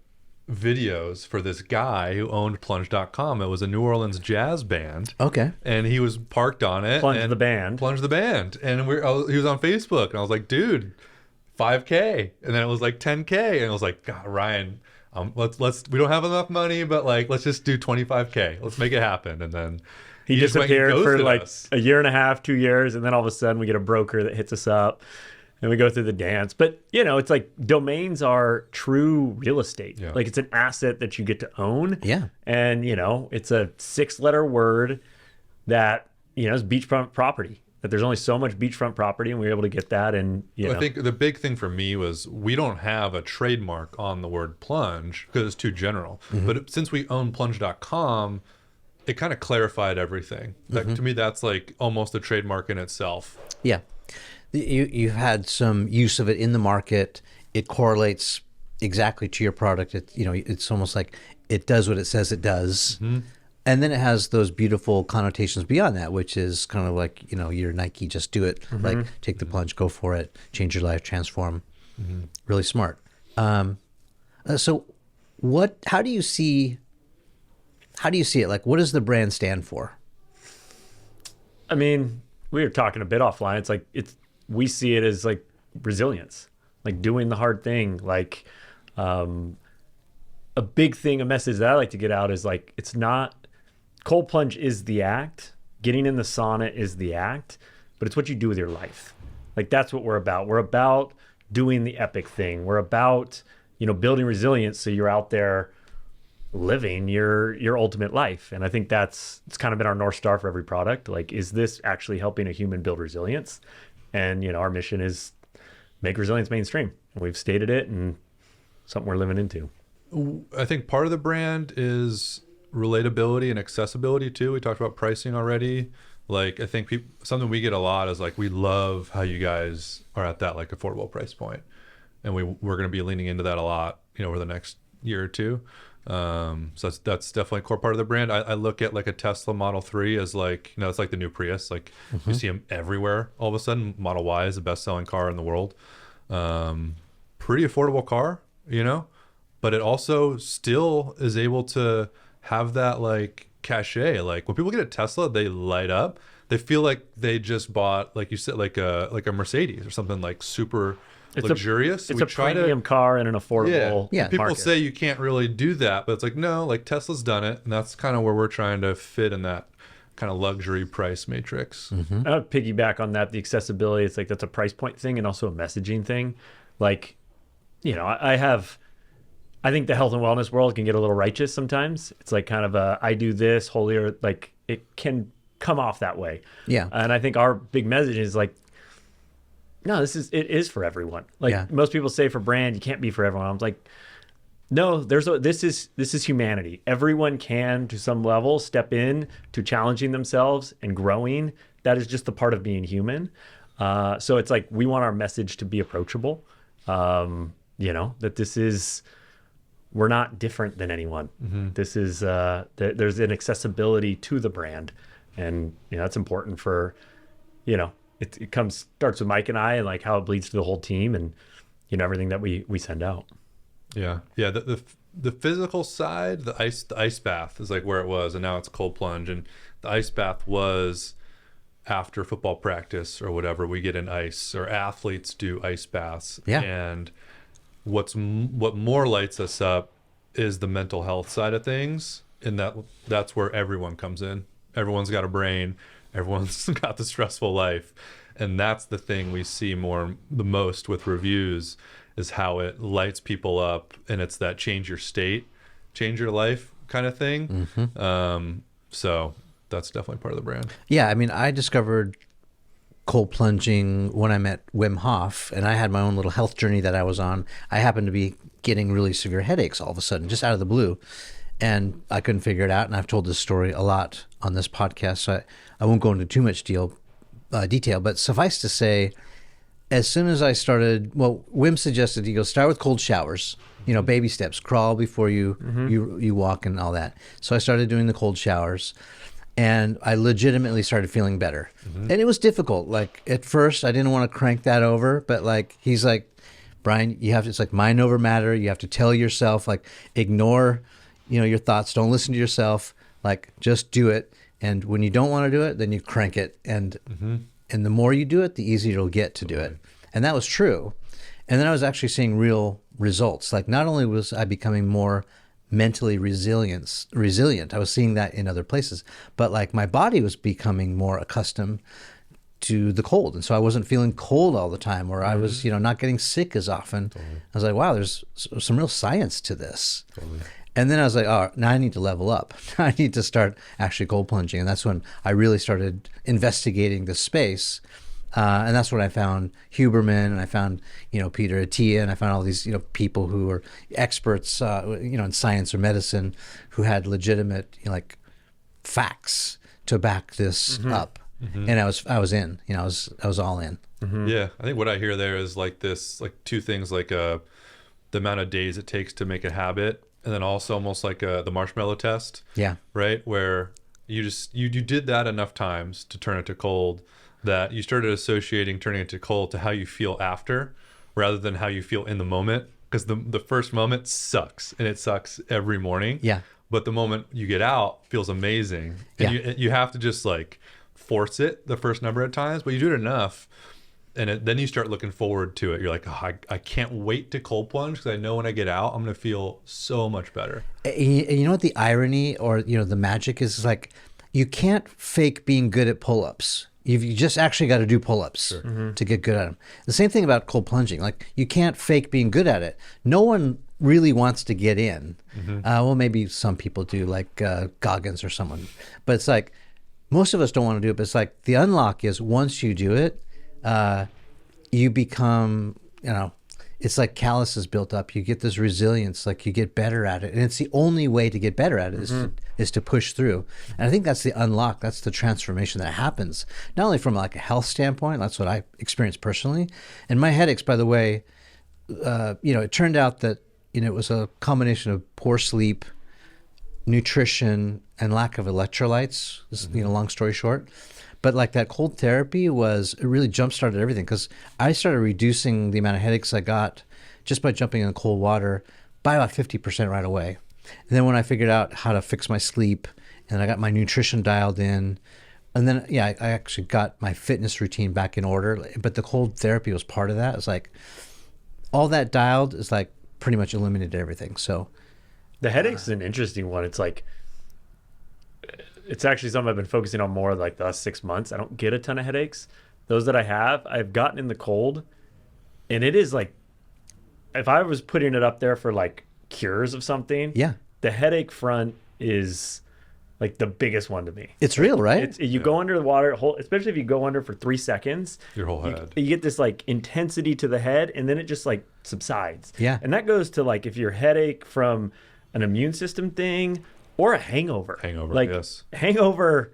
Speaker 1: videos for this guy who owned Plunge.com. It was a New Orleans jazz band.
Speaker 2: okay.
Speaker 1: And he was parked on it.
Speaker 3: Plunge
Speaker 1: and
Speaker 3: the band.
Speaker 1: Plunge the band. And he was on Facebook. And I was like, dude, 5K. And then it was like 10K. And I was like, God, Ryan, let's we don't have enough money, but like, let's just do 25K. Let's make it happen. And then
Speaker 3: He
Speaker 1: just went and
Speaker 3: disappeared for
Speaker 1: ghosted
Speaker 3: like
Speaker 1: us.
Speaker 3: a year and a half, 2 years, and then all of a sudden we get a broker that hits us up and we go through the dance. But, it's like domains are true real estate.
Speaker 1: Yeah.
Speaker 3: Like it's an asset that you get to own.
Speaker 2: Yeah.
Speaker 3: And, it's a 6-letter word that, is beachfront property. That there's only so much beachfront property and we were able to get that. And,
Speaker 1: I think the big thing for me was we don't have a trademark on the word plunge because it's too general. But since we own plunge.com, it kind of clarified everything. Like, to me, that's like almost a trademark in itself.
Speaker 2: Yeah. You've had some use of it in the market. It correlates exactly to your product. It's almost like it does what it says it does. And then it has those beautiful connotations beyond that, which is kind of like, your Nike, just do it. Like take the plunge, go for it, change your life, transform. Really smart. So how do you see it? Like, what does the brand stand for?
Speaker 3: I mean, we were talking a bit offline. It's like we see it as like resilience, like doing the hard thing. Like a big thing, a message that I like to get out is like, it's not cold plunge is the act. Getting in the sauna is the act, but it's what you do with your life. Like that's what we're about. We're about doing the epic thing. We're about, building resilience. So you're out there living your ultimate life. And I think it's kind of been our North Star for every product. Like, is this actually helping a human build resilience? And, our mission is make resilience mainstream. And we've stated it and something we're living into.
Speaker 1: I think part of the brand is relatability and accessibility too. We talked about pricing already. Like, I think something we get a lot is like, we love how you guys are at that like affordable price point. And we're going to be leaning into that a lot, over the next year or two. So that's definitely a core part of the brand. I look at like a Tesla Model 3 as like, it's like the new Prius. Like you see them everywhere. All of a sudden, Model Y is the best selling car in the world. Pretty affordable car, but it also still is able to have that like cachet. Like when people get a Tesla, they light up. They feel like they just bought, like you said, like a Mercedes or something like super luxurious.
Speaker 3: It's a premium car in an affordable
Speaker 2: Yeah.
Speaker 1: People
Speaker 3: market.
Speaker 1: say you can't really do that, but it's like, no, like Tesla's done it. And that's kind of where we're trying to fit in that kind of luxury price matrix.
Speaker 3: I would piggyback on that. The accessibility, it's like that's a price point thing and also a messaging thing. Like, I think the health and wellness world can get a little righteous sometimes. It's like kind of I do this holier, like it can come off that way.
Speaker 2: Yeah.
Speaker 3: And I think our big message is like, no, it is for everyone. Like most people say for brand, you can't be for everyone. I'm like, no, this is humanity. Everyone can, to some level, step in to challenging themselves and growing. That is just the part of being human. So it's like, we want our message to be approachable. That we're not different than anyone. This is, there's an accessibility to the brand. And, that's important for, it starts with Mike and I and like how it bleeds to the whole team and, everything that we send out.
Speaker 1: Yeah. The physical side, the ice bath is like where it was, and now it's cold plunge. And the ice bath was after football practice or whatever, we get in ice, or athletes do ice baths.
Speaker 2: Yeah.
Speaker 1: And what more lights us up is the mental health side of things, and that's where everyone comes in. Everyone's got a brain. Everyone's got the stressful life. And that's the thing we see the most with reviews, is how it lights people up, and it's that change your state, change your life kind of thing. So that's definitely part of the brand.
Speaker 2: Yeah. I mean, I discovered cold plunging when I met Wim Hof, and I had my own little health journey that I was on. I happened to be getting really severe headaches all of a sudden, just out of the blue. And I couldn't figure it out. And I've told this story a lot on this podcast, so I won't go into too much detail. But suffice to say, as soon as I started, Wim suggested, he goes, start with cold showers, baby steps, crawl before you walk and all that. So I started doing the cold showers. and I legitimately started feeling better. And it was difficult. Like at first I didn't want to crank that over, but like he's like, Brian, you have to, it's like mind over matter. You have to tell yourself, like, ignore, your thoughts. Don't listen to yourself. Like, just do it. And when you don't want to do it, then you crank it. And the more you do it, the easier it'll get to do it. And that was true. And then I was actually seeing real results. Like, not only was I becoming more mentally resilient, I was seeing that in other places, but like my body was becoming more accustomed to the cold. And so I wasn't feeling cold all the time, or I was, not getting sick as often. Totally. I was like, wow, there's some real science to this. Totally. And then I was like, oh, now I need to level up. I need to start actually cold plunging. And that's when I really started investigating the space. And that's when I found Huberman, and I found, Peter Attia, and I found all these, people who were experts, in science or medicine, who had legitimate, facts to back this up. And I was in, I was all in.
Speaker 1: Yeah. I think what I hear there is like this, like two things, like the amount of days it takes to make a habit. And then also almost like the marshmallow test.
Speaker 2: Yeah.
Speaker 1: Right. Where you did that enough times to turn it to cold, that you started associating turning it to cold to how you feel after, rather than how you feel in the moment. Because the first moment sucks, and it sucks every morning.
Speaker 2: Yeah.
Speaker 1: But the moment you get out feels amazing. And you have to just like force it the first number of times, but you do it enough, and then you start looking forward to it. You're like, oh, I can't wait to cold plunge, because I know when I get out, I'm going to feel so much better.
Speaker 2: You know what the irony, or the magic is like, you can't fake being good at pull-ups. You just actually got to do pull-ups to get good at them. The same thing about cold plunging. Like, you can't fake being good at it. No one really wants to get in. Well, maybe some people do, like Goggins or someone. But it's like, most of us don't want to do it. But it's like, the unlock is once you do it, you become, it's like calluses built up. You get this resilience, like you get better at it. And it's the only way to get better at it is to push through. And I think that's the unlock. That's the transformation that happens. Not only from like a health standpoint, that's what I experienced personally. And my headaches, by the way, it turned out that, it was a combination of poor sleep, nutrition, and lack of electrolytes, long story short. But like that cold therapy it really jump-started everything, because I started reducing the amount of headaches I got just by jumping in cold water by about 50% right away. And then when I figured out how to fix my sleep, and I got my nutrition dialed in, and then, I actually got my fitness routine back in order. But the cold therapy was part of that. It's like all that dialed is like pretty much eliminated everything. So
Speaker 3: the headaches is an interesting one. It's like, it's actually something I've been focusing on more like the last 6 months. I don't get a ton of headaches. Those that I have, I've gotten in the cold, and it is like, if I was putting it up there for like cures of something, the headache front is like the biggest one to me.
Speaker 2: It's real, right?
Speaker 3: You go under the water, especially if you go under for 3 seconds,
Speaker 1: your whole head.
Speaker 3: You get this like intensity to the head, and then it just like subsides.
Speaker 2: Yeah.
Speaker 3: And that goes to like if your headache from an immune system thing or a hangover. Hangover,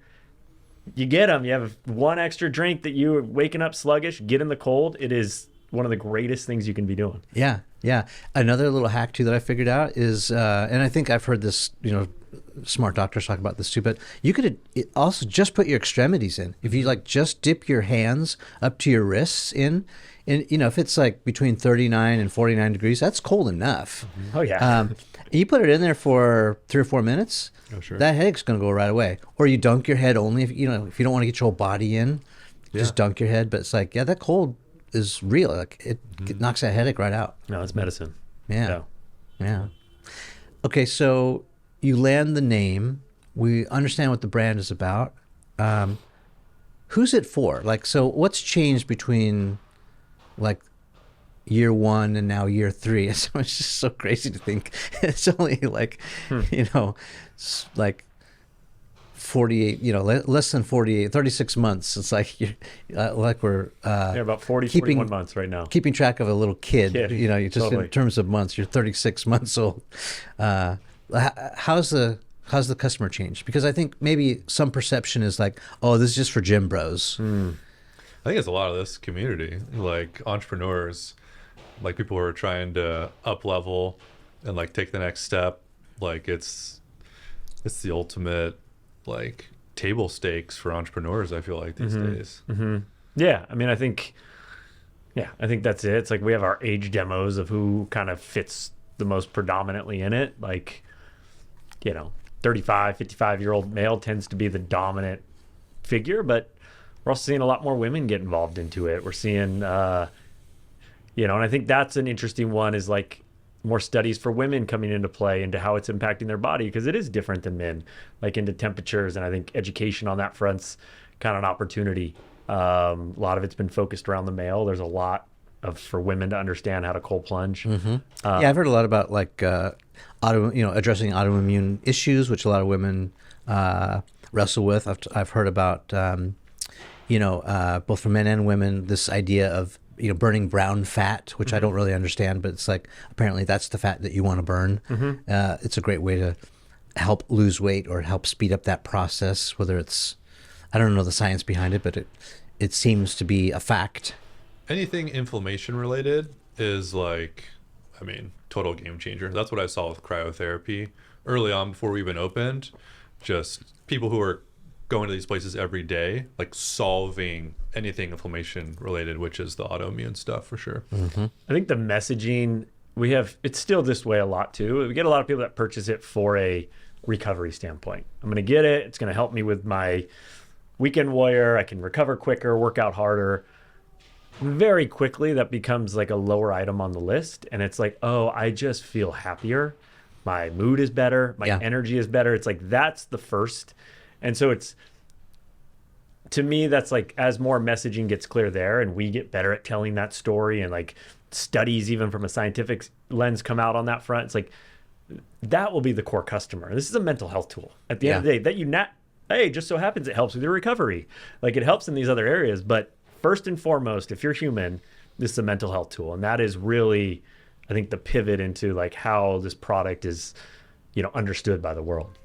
Speaker 3: you get them. You have one extra drink that you're waking up sluggish, get in the cold. It is one of the greatest things you can be doing.
Speaker 2: Yeah. Another little hack too that I figured out is, and I think I've heard this, smart doctors talk about this too, but you could also just put your extremities in. If you like just dip your hands up to your wrists in, and if it's like between 39 and 49 degrees, that's cold enough.
Speaker 3: Oh yeah.
Speaker 2: You put it in there for 3 or 4 minutes, that headache's going to go right away. Or you dunk your head only if you don't want to get your whole body in, just dunk your head. But it's like, that cold is real. Like it knocks that headache right out.
Speaker 3: No, it's medicine.
Speaker 2: Yeah. Okay, so you land the name. We understand what the brand is about. Who's it for? Like, so what's changed between like year 1 and now year 3? It's just so crazy to think it's only like, like 48, less than 48, 36 months. It's like we're
Speaker 3: about 41 months right now.
Speaker 2: Keeping track of a little kid. You just in terms of months, you're 36 months old. How's the customer changed? Because I think maybe some perception is like, oh, this is just for gym bros.
Speaker 1: I think it's a lot of this community, like entrepreneurs, like people who are trying to up level and like take the next step. Like it's the ultimate like table stakes for entrepreneurs, I feel like, these days.
Speaker 3: Yeah, I mean, I think that's it. It's like we have our age demos of who kind of fits the most predominantly in it. Like, 35, 55-year-old male tends to be the dominant figure, but we're also seeing a lot more women get involved into it. We're seeing, and I think that's an interesting one, is like more studies for women coming into play into how it's impacting their body, because it is different than men, like into temperatures. And I think education on that front's kind of an opportunity. A lot of it's been focused around the male. There's a lot for women to understand how to cold plunge.
Speaker 2: Yeah, I've heard a lot about like addressing autoimmune issues, which a lot of women wrestle with. I've heard about both for men and women, this idea of burning brown fat, which I don't really understand, but it's like apparently that's the fat that you want to burn. It's a great way to help lose weight or help speed up that process. Whether it's, I don't know the science behind it, but it seems to be a fact.
Speaker 1: Anything inflammation related is total game changer. That's what I saw with cryotherapy early on before we even opened. Just people who are going to these places every day, like solving anything inflammation related, which is the autoimmune stuff for sure.
Speaker 3: I think the messaging it's still this way a lot too. We get a lot of people that purchase it for a recovery standpoint. I'm going to get it. It's going to help me with my weekend warrior. I can recover quicker, work out harder. Very quickly, that becomes like a lower item on the list. And it's like, oh, I just feel happier. My mood is better. My energy is better. It's like, that's the first. And so to me, that's like, as more messaging gets clear there and we get better at telling that story, and like studies, even from a scientific lens, come out on that front, it's like, that will be the core customer. This is a mental health tool at the end of the day that hey, just so happens it helps with your recovery. Like, it helps in these other areas, but first and foremost, if you're human, this is a mental health tool. And that is really, I think, the pivot into like how this product is, understood by the world.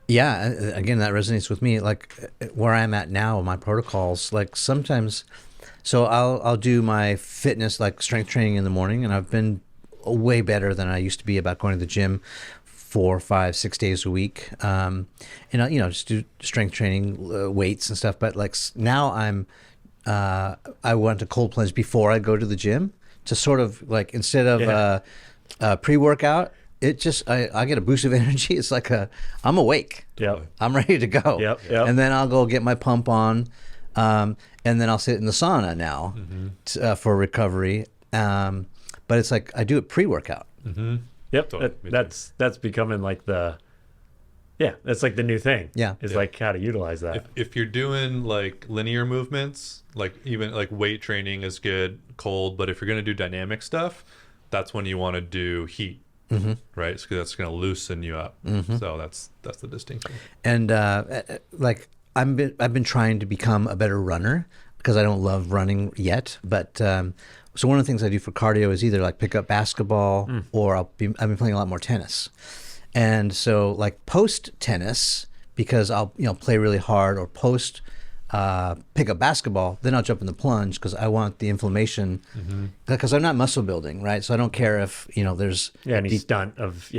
Speaker 2: Yeah, again, that resonates with me. Like where I'm at now, my protocols, like sometimes, so I'll do my fitness, like strength training in the morning, and I've been way better than I used to be about going to the gym 4, 5, 6 days a week. And just do strength training, weights and stuff. But like now I want to cold plunge before I go to the gym to sort of like, instead of pre-workout, it just, I get a boost of energy. It's like I'm awake.
Speaker 3: Yep.
Speaker 2: I'm ready to go.
Speaker 3: Yep.
Speaker 2: And then I'll go get my pump on. And then I'll sit in the sauna now for recovery. But it's like I do it pre-workout.
Speaker 3: Yep.
Speaker 1: Totally.
Speaker 3: That's becoming like that's like the new thing.
Speaker 2: Yeah.
Speaker 3: It's like how to utilize that.
Speaker 1: If you're doing like linear movements, like even like weight training is good cold, but if you're going to do dynamic stuff, that's when you want to do heat. Right, so that's going to loosen you up. So that's the distinction.
Speaker 2: And like I've been trying to become a better runner because I don't love running yet. But so one of the things I do for cardio is either like pick up basketball or I've been playing a lot more tennis. And so like post tennis, because I'll play really hard, or post pick up basketball, then I'll jump in the plunge because I want the inflammation, because I'm not muscle building, right? So I don't care if there's
Speaker 3: any stunt of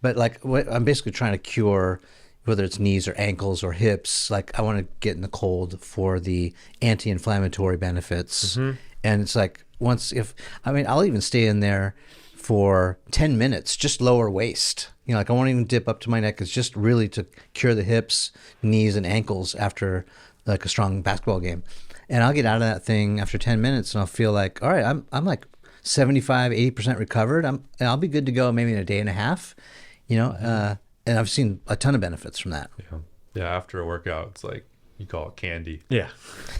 Speaker 2: but like I'm basically trying to cure, whether it's knees or ankles or hips. Like I want to get in the cold for the anti-inflammatory benefits. And it's like I'll even stay in there for 10 minutes, just lower waist. Like I won't even dip up to my neck. It's just really to cure the hips, knees, and ankles after like a strong basketball game. And I'll get out of that thing after 10 minutes and I'll feel like, all right, I'm like 75, 80% recovered. And I'll be good to go maybe in a day and a half, and I've seen a ton of benefits from that.
Speaker 1: Yeah. After a workout, it's like, you call it candy.
Speaker 3: Yeah.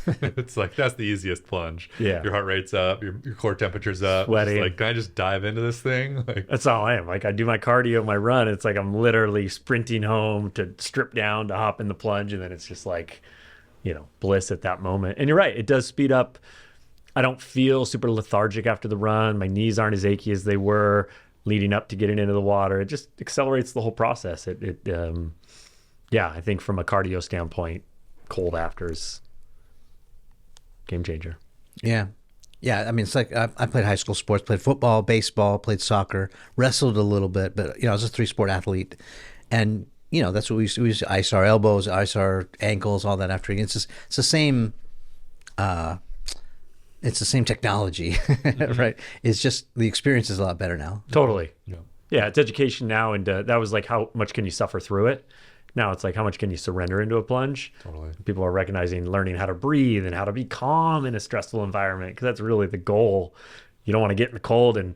Speaker 1: It's like, that's the easiest plunge.
Speaker 3: Yeah.
Speaker 1: Your heart rate's up, your core temperature's up.
Speaker 3: Sweating.
Speaker 1: It's like, can I just dive into this thing? Like,
Speaker 3: that's all I am. Like I do my cardio, my run. It's like I'm literally sprinting home to strip down to hop in the plunge. And then it's just like, bliss at that moment. And you're right. It does speed up. I don't feel super lethargic after the run. My knees aren't as achy as they were leading up to getting into the water. It just accelerates the whole process. I think from a cardio standpoint, cold afters, game changer.
Speaker 2: Yeah. I mean, it's like I played high school sports, played football, baseball, played soccer, wrestled a little bit, but I was a 3-sport athlete. And that's what we used to ice our elbows, ice our ankles, all that after. It's the same. It's the same technology, right? It's just the experience is a lot better now.
Speaker 3: Totally.
Speaker 1: Yeah.
Speaker 3: Yeah, it's education now, and that was like how much can you suffer through it. Now it's like how much can you surrender into a plunge.
Speaker 1: Totally.
Speaker 3: People are recognizing learning how to breathe and how to be calm in a stressful environment, because that's really the goal. You don't want to get in the cold, and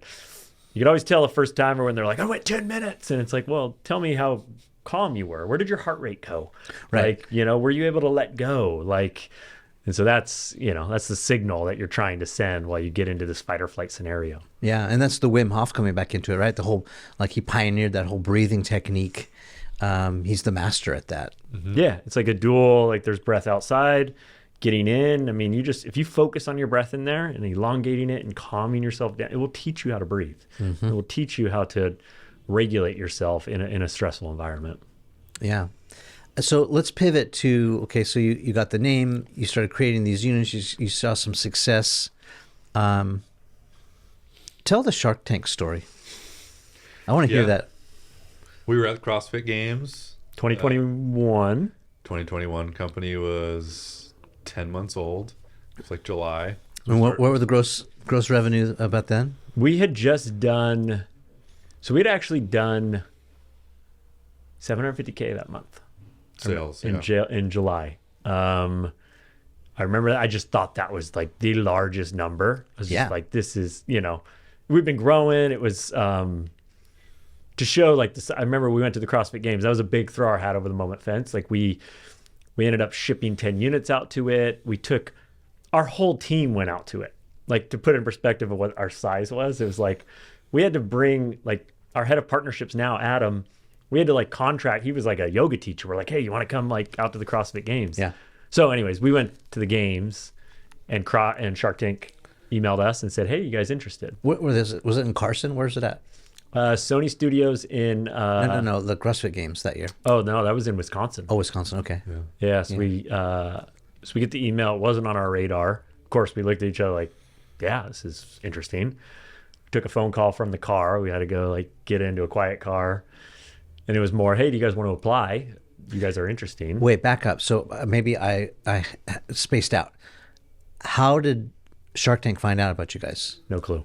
Speaker 3: you can always tell a first timer when they're like, I went 10 minutes, and it's like, well, tell me how calm you were. Where did your heart rate go?
Speaker 2: Right.
Speaker 3: Like, were you able to let go? Like, and so that's the signal that you're trying to send while you get into this fight or flight scenario.
Speaker 2: Yeah, and that's the Wim Hof coming back into it, right? The whole, like, he pioneered that whole breathing technique. He's the master at that.
Speaker 3: Yeah, it's like a dual, like there's breath outside, getting in. I mean, if you focus on your breath in there and elongating it and calming yourself down, it will teach you how to breathe. It will teach you how to regulate yourself in a stressful environment.
Speaker 2: Yeah. So let's pivot to, okay, so you got the name, you started creating these units, you saw some success. Tell the Shark Tank story. I want to hear that.
Speaker 1: We were at the CrossFit Games.
Speaker 3: 2021.
Speaker 1: 2021 company was 10 months old. It was like July.
Speaker 2: And what were the gross revenue about then?
Speaker 3: We had just done, so we'd actually done $750K that month.
Speaker 1: Sales.
Speaker 3: In July. I remember I just thought that was like the largest number. I was just like, this is, we've been growing. It was to show like this. I remember we went to the CrossFit Games. That was a big throw our hat over the moment fence. Like we ended up shipping 10 units out to it. Our whole team went out to it. Like, to put in perspective of what our size was, it was like we had to bring, like, our head of partnerships now, Adam, we had to like contract. He was like a yoga teacher. We're like, hey, you want to come like out to the CrossFit Games? Yeah. So anyways, we went to the games, and Shark Tank emailed us and said, hey, you guys interested?
Speaker 2: What was it in Carson? Where's it at?
Speaker 3: Sony Studios in...
Speaker 2: No, the CrossFit Games that year.
Speaker 3: Oh, no, that was in Wisconsin.
Speaker 2: Oh, Wisconsin, okay.
Speaker 3: Yeah, so we get the email. It wasn't on our radar. Of course, we looked at each other like, yeah, this is interesting. We took a phone call from the car. We had to go like get into a quiet car. And it was more, hey, do you guys want to apply? You guys are interesting.
Speaker 2: Wait, back up. So maybe I spaced out. How did Shark Tank find out about you guys?
Speaker 3: No clue.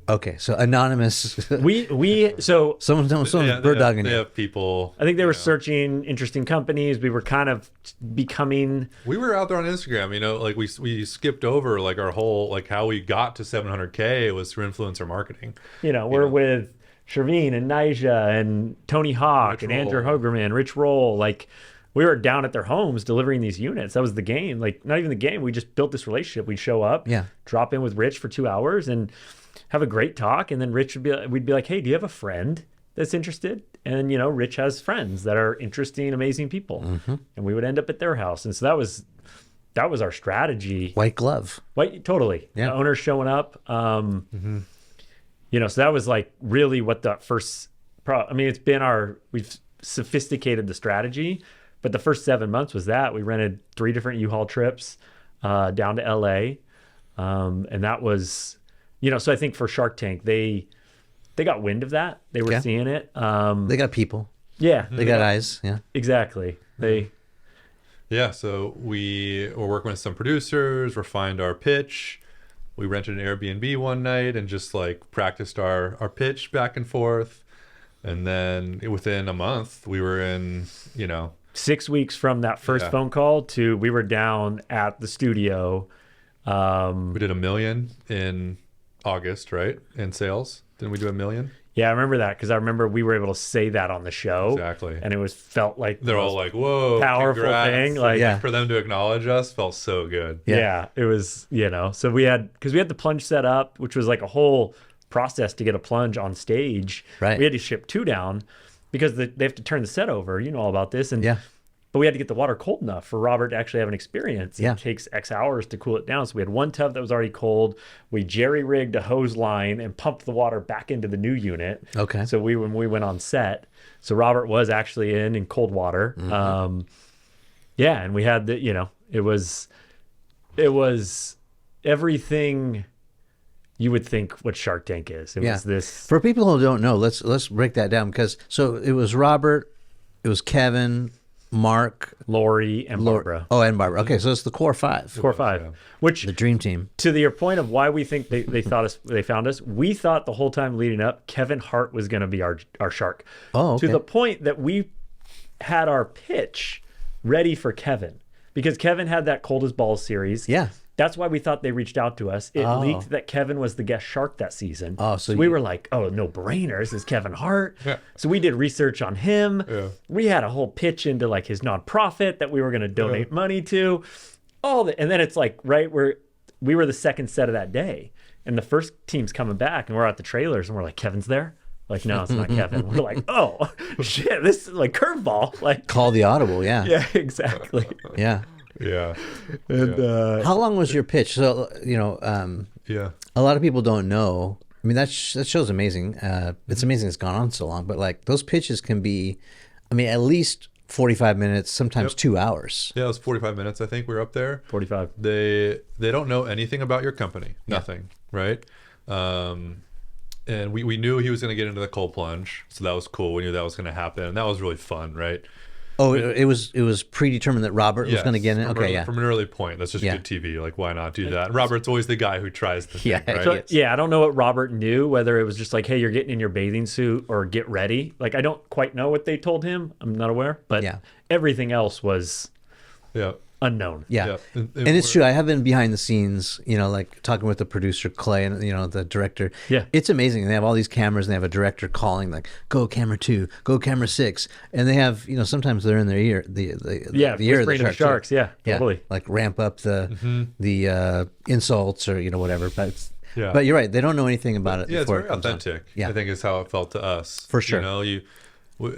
Speaker 2: Okay, so anonymous. Someone's bird dogging
Speaker 1: they
Speaker 2: you.
Speaker 1: have people.
Speaker 3: I think they were searching interesting companies. We were kind of becoming.
Speaker 1: We were out there on Instagram. Like we skipped over like our whole, like how we got to 700K was through influencer marketing.
Speaker 3: We're with Sherveen and Nija and Tony Hawk and Andrew Hogerman, Rich Roll. Like, we were down at their homes delivering these units. That was the game. Like, not even the game. We just built this relationship. We'd show up, drop in with Rich for 2 hours and have a great talk. And then we'd be like, hey, do you have a friend that's interested? And, Rich has friends that are interesting, amazing people. And we would end up at their house. And so that was our strategy.
Speaker 2: White glove.
Speaker 3: Totally.
Speaker 2: Yeah.
Speaker 3: The owners showing up. So that was like really what the first, we've sophisticated the strategy, but the first 7 months was that we rented 3 different U-Haul trips down to LA. And that was, so I think for Shark Tank, they got wind of that. They were seeing it.
Speaker 2: They got people.
Speaker 3: Yeah.
Speaker 2: They got eyes. Yeah.
Speaker 3: Exactly.
Speaker 1: So we were working with some producers, refined our pitch. We rented an Airbnb one night and just like practiced our pitch back and forth. And then within a month, we were in,
Speaker 3: 6 weeks from that first phone call to we were down at the studio.
Speaker 1: We did $1 million in August, right? In sales. Didn't we do $1 million?
Speaker 3: Yeah, I remember that because I remember we were able to say that on the show.
Speaker 1: Exactly.
Speaker 3: And it felt like
Speaker 1: they're all like, whoa,
Speaker 3: powerful
Speaker 1: congrats.
Speaker 3: Thing. Like,
Speaker 1: for them to acknowledge us felt so good.
Speaker 3: Yeah, it was, so we had the Plunge set up, which was like a whole process to get a Plunge on stage.
Speaker 2: Right.
Speaker 3: We had to ship 2 down because they have to turn the set over. You know all about this. But we had to get the water cold enough for Robert to actually have an experience. It takes X hours to cool it down. So we had 1 tub that was already cold. We jerry-rigged a hose line and pumped the water back into the new unit.
Speaker 2: Okay.
Speaker 3: So when we went on set, so Robert was actually in cold water. And we had it was everything you would think what Shark Tank is. It was this.
Speaker 2: For people who don't know, let's break that down because so it was Robert, it was Kevin, Mark,
Speaker 3: Lori, and Barbara.
Speaker 2: Oh, and Barbara. Okay, so it's the core five.
Speaker 3: Core five.
Speaker 1: Yeah.
Speaker 3: Which,
Speaker 2: The dream team.
Speaker 3: to your point of why we think they found us, we thought the whole time leading up, Kevin Hart was going to be our shark.
Speaker 2: Oh, okay.
Speaker 3: To the point that we had our pitch ready for Kevin because Kevin had that Cold as Balls series.
Speaker 2: Yeah.
Speaker 3: That's why we thought they reached out to us. It
Speaker 2: Oh.
Speaker 3: leaked that Kevin was the guest shark that season.
Speaker 2: Oh,
Speaker 3: so
Speaker 2: so
Speaker 3: we
Speaker 2: you-
Speaker 3: were like, oh, no brainer. This is Kevin Hart.
Speaker 1: Yeah.
Speaker 3: So we did research on him.
Speaker 1: Yeah.
Speaker 3: We had a whole pitch into like his nonprofit that we were going to donate money to. And then it's like, right, we were the second set of that day. And the first team's coming back and we're at the trailers and we're like, Kevin's there? Like, no, it's not Kevin. We're like, oh, shit, this is like curveball. Like,
Speaker 2: Call the audible. Yeah.
Speaker 3: yeah, exactly.
Speaker 2: Yeah.
Speaker 1: Yeah.
Speaker 3: And
Speaker 2: How long was your pitch? So
Speaker 1: Yeah.
Speaker 2: a lot of people don't know. I mean, that show's amazing. It's amazing it's gone on so long. But like those pitches can be, I mean, at least 45 minutes, sometimes 2 hours.
Speaker 1: Yeah, it was 45 minutes. I think we were up there.
Speaker 3: 45.
Speaker 1: They don't know anything about your company. Nothing, right? And we knew he was going to get into the cold plunge, so that was cool. We knew that was going to happen, and that was really fun, right?
Speaker 2: Oh, it was predetermined that Robert was
Speaker 1: Yes,
Speaker 2: going to get in.
Speaker 1: from
Speaker 2: Okay,
Speaker 1: early-
Speaker 2: yeah.
Speaker 1: From an early point, that's just
Speaker 2: Yeah.
Speaker 1: good TV. Like, why not do that? And Robert's always the guy who tries the
Speaker 2: Yeah,
Speaker 1: thing, right?
Speaker 2: so-
Speaker 3: So, yeah, I don't know what Robert knew, whether it was just like, hey, you're getting in your bathing suit or get ready. Like, I don't quite know what they told him. I'm not aware. But
Speaker 2: Yeah.
Speaker 3: everything else was
Speaker 1: Yeah.
Speaker 3: unknown.
Speaker 2: Yeah.
Speaker 1: Yeah.
Speaker 2: And it's true. I have been behind the scenes, like talking with the producer, Clay, and, the director.
Speaker 3: Yeah.
Speaker 2: It's amazing. They have all these cameras and they have a director calling, like, go camera 2, go camera 6. And they have, sometimes they're in their ear, the ear of the
Speaker 3: whispering to the
Speaker 2: shark, too.
Speaker 3: sharks. Yeah, totally.
Speaker 2: Like ramp up the insults or, whatever.
Speaker 1: Yeah.
Speaker 2: But you're right. They don't know anything about it.
Speaker 1: Yeah, it's
Speaker 2: before
Speaker 1: very
Speaker 2: it comes on.
Speaker 1: authentic.
Speaker 2: Yeah.
Speaker 1: I think is how it felt to us.
Speaker 2: For sure.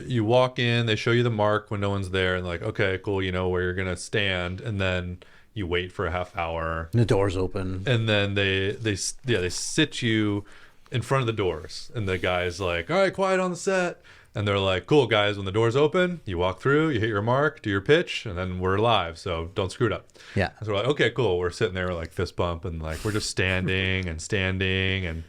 Speaker 1: You walk in, they show you the mark when no one's there, and like, okay, cool, you know where you're gonna stand, and then you wait for a half hour,
Speaker 2: And the doors open.
Speaker 1: and then they sit you in front of the doors, and the guy's like, all right, quiet on the set, and they're like, cool guys, when the doors open, you walk through, you hit your mark, do your pitch, and then we're live, so don't screw it up.
Speaker 2: Yeah.
Speaker 1: So we're like, okay, cool. We're sitting there like fist bump, and like we're just standing, and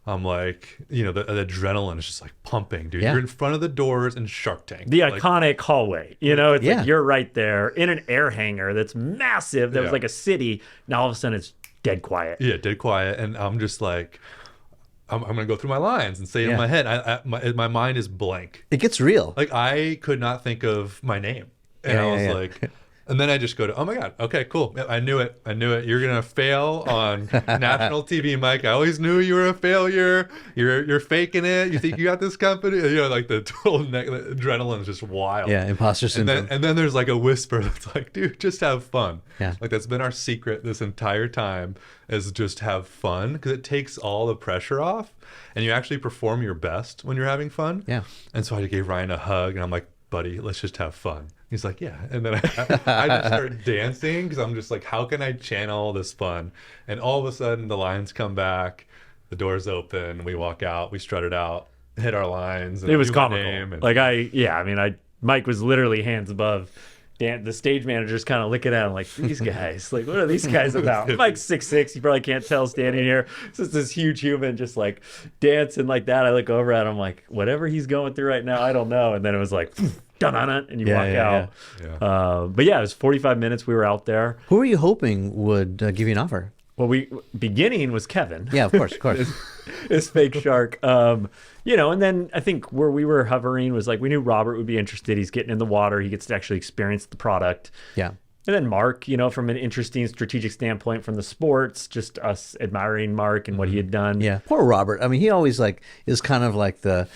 Speaker 1: I'm like, the adrenaline is just like pumping, dude.
Speaker 2: Yeah.
Speaker 1: You're in front of the doors in Shark Tank.
Speaker 3: The
Speaker 1: Like,
Speaker 3: iconic hallway. It's
Speaker 2: Yeah.
Speaker 3: like you're right there in an air hangar that's massive. That was
Speaker 1: Yeah.
Speaker 3: like a city. Now all of a sudden it's dead quiet.
Speaker 1: yeah, dead quiet, and I'm just like, I'm gonna go through my lines and say it
Speaker 2: Yeah.
Speaker 1: in my head. My mind is blank.
Speaker 2: It gets real.
Speaker 1: Like I could not think of my name, and
Speaker 2: Yeah,
Speaker 1: I was
Speaker 2: yeah.
Speaker 1: like. And then I just go to, oh my God, okay, cool. I knew it. You're gonna fail on national TV, Mike. I always knew you were a failure. You're faking it. You think you got this company? Like the total adrenaline is just wild.
Speaker 2: Yeah, imposter syndrome.
Speaker 1: And then there's like a whisper that's like, dude, just have fun.
Speaker 2: Yeah.
Speaker 1: Like that's been our secret this entire time is just have fun because it takes all the pressure off, and you actually perform your best when you're having fun.
Speaker 2: Yeah.
Speaker 1: And so I gave Ryan a hug, and I'm like, buddy, let's just have fun. He's like, yeah. And then I just started dancing because I'm just like, how can I channel all this fun? And all of a sudden the lines come back, the doors open, we walk out, we strut it out, hit our lines. And
Speaker 3: It was
Speaker 1: do my
Speaker 3: comical.
Speaker 1: name, and-
Speaker 3: Mike was literally hands above. The stage manager's kind of looking at him like, these guys, like, what are these guys about? Mike's 6'6", you probably can't tell standing here. It's just this huge human just like dancing like that. I look over at him like, whatever he's going through right now, I don't know. And then it was like, dun-dun-dun, and you walk out.
Speaker 1: Yeah.
Speaker 3: But yeah, it was 45 minutes we were out there.
Speaker 2: Who were you hoping would give you an offer?
Speaker 3: Well, beginning was Kevin.
Speaker 2: Yeah, of course, of course.
Speaker 3: This fake shark. And then I think where we were hovering was like we knew Robert would be interested. He's getting in the water. He gets to actually experience the product.
Speaker 2: Yeah.
Speaker 3: And then Mark, from an interesting strategic standpoint from the sports, just us admiring Mark and what he had done.
Speaker 2: Yeah. Poor Robert. I mean, he always is kind of like the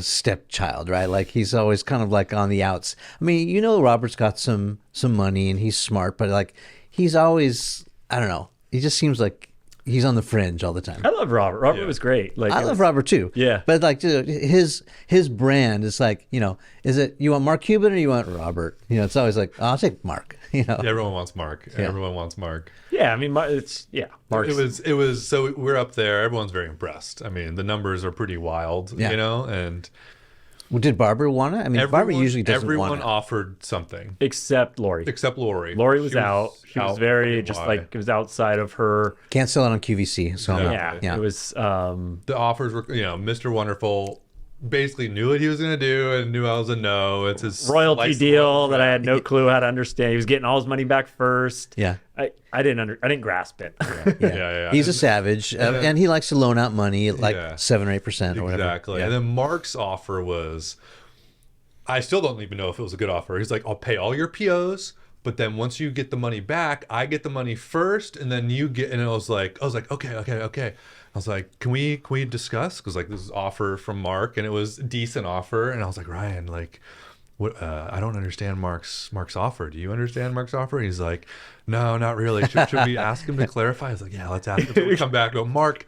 Speaker 2: stepchild, right? Like he's always kind of like on the outs. I mean, Robert's got some money and he's smart, but like he's always, I don't know. He just seems like he's on the fringe all the time.
Speaker 3: I love Robert. Robert was great. Like
Speaker 2: I love Robert too.
Speaker 3: Yeah.
Speaker 2: But like dude, his brand is like, is it you want Mark Cuban or you want Robert? It's always like, oh, I'll take Mark.
Speaker 1: Everyone wants Mark.
Speaker 2: Yeah.
Speaker 1: Everyone wants Mark.
Speaker 3: Yeah, I mean, Mark.
Speaker 1: It was so we're up there. Everyone's very impressed. I mean, the numbers are pretty wild,
Speaker 2: Yeah.
Speaker 1: and
Speaker 2: Well, did Barbara want it? I mean, Barbara usually doesn't
Speaker 1: everyone
Speaker 2: want it.
Speaker 1: offered something
Speaker 3: Except Lori.
Speaker 1: except Lori.
Speaker 3: Lori was out. She was very just
Speaker 1: why?
Speaker 3: like it was outside of her.
Speaker 2: Can't sell it on QVC. So I'm
Speaker 1: Yeah.
Speaker 2: not-
Speaker 3: Yeah, it was.
Speaker 1: The offers were, Mr. Wonderful basically knew what he was gonna do and knew I was a no. It's his
Speaker 3: royalty
Speaker 1: slice of
Speaker 3: deal
Speaker 1: life.
Speaker 3: that I had no clue how to understand. He was getting all his money back first.
Speaker 2: Yeah.
Speaker 3: I didn't grasp it.
Speaker 1: Yeah.
Speaker 2: He's a savage, and he likes to loan out money at like
Speaker 1: Yeah.
Speaker 2: 7 or 8% or whatever.
Speaker 1: Exactly.
Speaker 2: Yeah.
Speaker 1: And then Mark's offer was, I still don't even know if it was a good offer. He's like, I'll pay all your POs, but then once you get the money back, I get the money first, and then you get. And I was like, okay. I was like, can we discuss? Because like this is offer from Mark, and it was a decent offer, and I was like, Ryan, like, what? I don't understand Mark's offer. Do you understand Mark's offer? And he's like, no, not really. Should we ask him to clarify? I was like, yeah, let's ask him. So we come back. Go, Mark,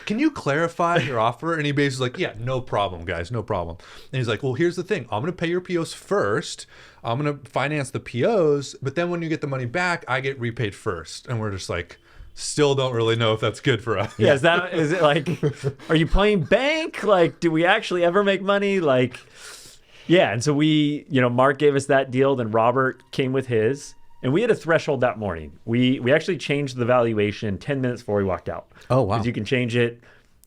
Speaker 1: can you clarify your offer? And he basically like, yeah, no problem, guys, no problem. And he's like, well, here's the thing. I'm gonna pay your POs first. I'm gonna finance the POs, but then when you get the money back, I get repaid first. And we're just like, still don't really know if that's good for us.
Speaker 3: Yeah, is it like, are you playing bank? Like, do we actually ever make money? Like, yeah. And so Mark gave us that deal. Then Robert came with his, and we had a threshold that morning. We actually changed the valuation 10 minutes before we walked out.
Speaker 2: Oh, wow.
Speaker 3: Because you can change it.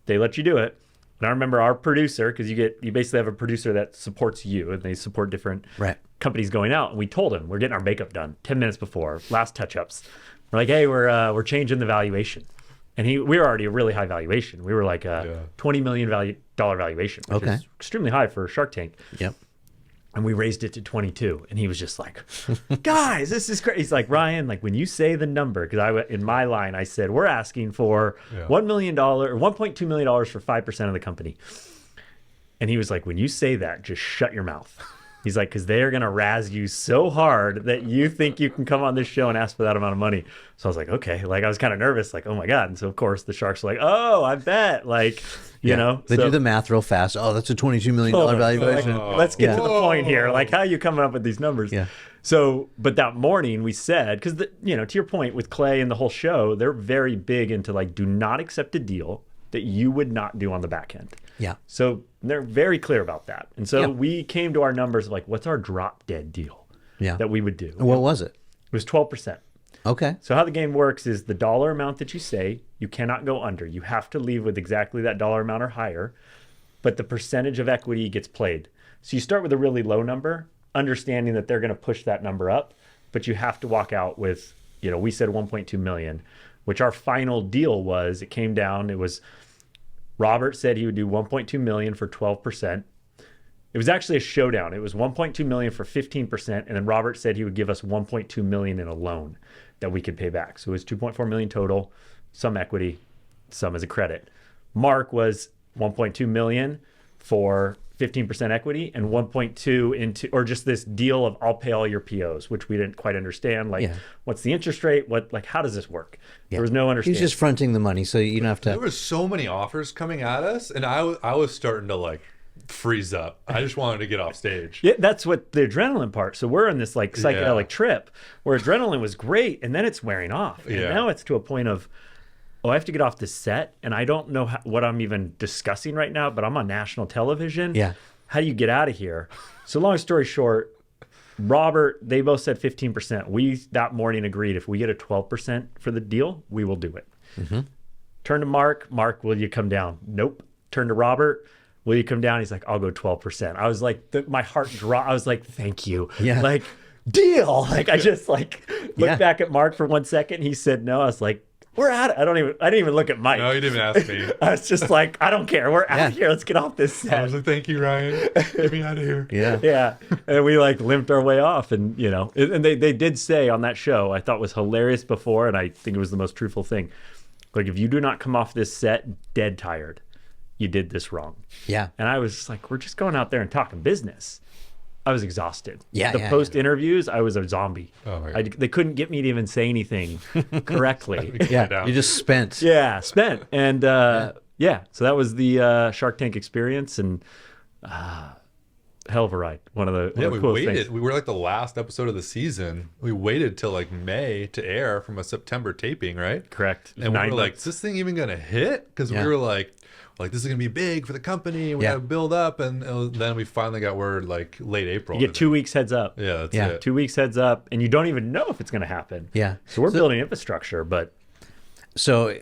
Speaker 3: They let you do it. And I remember our producer, because you basically have a producer that supports you, and they support different companies going out. And we told him we're getting our makeup done 10 minutes before, last touch-ups. We're like, hey, we're changing the valuation. And we were already a really high valuation. We were like a $20 million valuation, which is extremely high for Shark Tank.
Speaker 2: Yep.
Speaker 3: And we raised it to 22. And he was just like, guys, this is crazy. He's like, Ryan, like when you say the number, because in my line, I said, we're asking for $1 million or $1.2 million for 5% of the company. And he was like, when you say that, just shut your mouth. He's like, because they are going to razz you so hard that you think you can come on this show and ask for that amount of money. So I was like, okay. Like I was kind of nervous, like, oh my God. And so of course the Sharks were like, oh, I bet. Like, you know.
Speaker 2: They do the math real fast. Oh, that's a $22 million valuation.
Speaker 3: Like, let's get to the point here. Like, how are you coming up with these numbers?
Speaker 2: Yeah.
Speaker 3: So, but that morning we said, because, to your point with Clay and the whole show, they're very big into like, do not accept a deal that you would not do on the back end.
Speaker 2: Yeah.
Speaker 3: So they're very clear about that. And so we came to our numbers of like, what's our drop dead deal that we would do?
Speaker 2: What was it?
Speaker 3: It was 12%.
Speaker 2: Okay.
Speaker 3: So how the game works is the dollar amount that you say, you cannot go under. You have to leave with exactly that dollar amount or higher, but the percentage of equity gets played. So you start with a really low number, understanding that they're going to push that number up, but you have to walk out with, we said 1.2 million, which our final deal was, it came down, it was Robert said he would do 1.2 million for 12%. It was actually a showdown. It was 1.2 million for 15%, and then Robert said he would give us 1.2 million in a loan that we could pay back. So it was 2.4 million total, some equity, some as a credit. Mark was 1.2 million for 15% equity and 1.2 into, or just this deal of I'll pay all your POs, which we didn't quite understand. Like, what's the interest rate? How does this work? There was no understanding.
Speaker 2: He's just fronting the money, so you don't have to.
Speaker 1: There was so many offers coming at us, and I was starting to like freeze up. I just wanted to get off stage.
Speaker 3: Yeah, that's what the adrenaline part. So we're in this like psychedelic trip where adrenaline was great, and then it's wearing off. And now it's to a point of, I have to get off the set, and I don't know what I'm even discussing right now, but I'm on national television.
Speaker 2: Yeah.
Speaker 3: How do you get out of here? So long story short, Robert, they both said 15%. We, that morning, agreed if we get a 12% for the deal, we will do it. Mm-hmm. Turn to Mark. Mark, will you come down? Nope. Turn to Robert. Will you come down? He's like, I'll go 12%. I was like, my heart dropped. I was like, thank you.
Speaker 2: Yeah.
Speaker 3: Like, deal. Like, I just like looked back at Mark for 1 second. He said no. I was like, we're out. I didn't even look at Mike.
Speaker 1: No, you didn't ask me.
Speaker 3: I was just like, I don't care. We're out of here. Let's get off this set.
Speaker 1: I was like, thank you, Ryan. Get me out of here.
Speaker 3: Yeah. And we like limped our way off. And, and they did say on that show, I thought was hilarious before, and I think it was the most truthful thing. Like, if you do not come off this set dead tired, you did this wrong.
Speaker 2: Yeah.
Speaker 3: And I was just like, we're just going out there and talking business. I was exhausted.
Speaker 2: Yeah.
Speaker 3: The post interviews, I was a zombie.
Speaker 1: Oh my God.
Speaker 3: They couldn't get me to even say anything correctly.
Speaker 2: Yeah. You just spent.
Speaker 3: Yeah, spent. And so that was the Shark Tank experience, and hell of a ride. One of the
Speaker 1: we
Speaker 3: coolest
Speaker 1: waited.
Speaker 3: things.
Speaker 1: We were like the last episode of the season. We waited till like May to air from a September taping, right?
Speaker 3: Correct.
Speaker 1: And we were like, is this thing even gonna hit? Because we were like this is gonna be big for the company. We gotta build up, and then we finally got word like late April.
Speaker 3: You get 2 weeks heads up.
Speaker 1: Yeah, that's it.
Speaker 3: 2 weeks heads up, and you don't even know if it's gonna happen.
Speaker 2: Yeah.
Speaker 3: So we're building infrastructure, but
Speaker 2: So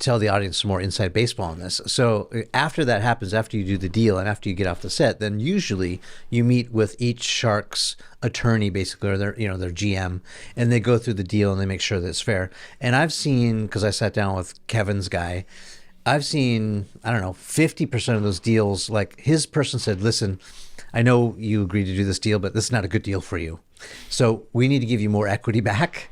Speaker 2: tell the audience some more inside baseball on this. So after that happens, after you do the deal and after you get off the set, then usually you meet with each Shark's attorney, basically, or their their GM, and they go through the deal and they make sure that it's fair. And I've seen, because I sat down with Kevin's guy, I've seen, I don't know, 50% of those deals, like his person said, listen, I know you agreed to do this deal, but this is not a good deal for you. So we need to give you more equity back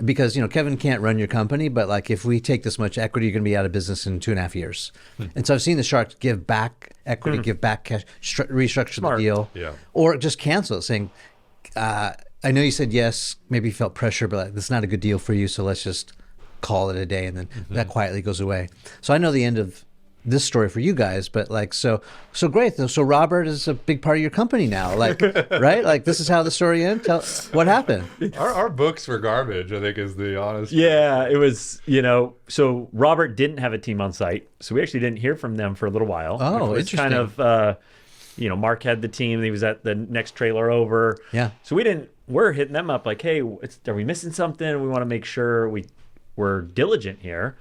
Speaker 2: because, Kevin can't run your company, but like if we take this much equity, you're going to be out of business in 2.5 years. And so I've seen the Sharks give back equity, give back cash, restructure the deal, or just cancel it, saying, I know you said yes, maybe you felt pressure, but this is not a good deal for you, so let's just call it a day, and then that quietly goes away. So I know the end of this story for you guys, but like so great. So Robert is a big part of your company now, like right? Like this is how the story ends. Tell what happened.
Speaker 1: Our books were garbage, I think, is the honest.
Speaker 3: Yeah, it was. So Robert didn't have a team on site, so we actually didn't hear from them for a little while.
Speaker 2: Oh,
Speaker 3: which was
Speaker 2: interesting.
Speaker 3: Kind of, Mark had the team. He was at the next trailer over.
Speaker 2: Yeah.
Speaker 3: So we're hitting them up like, hey, are we missing something? We want to make sure we're diligent here.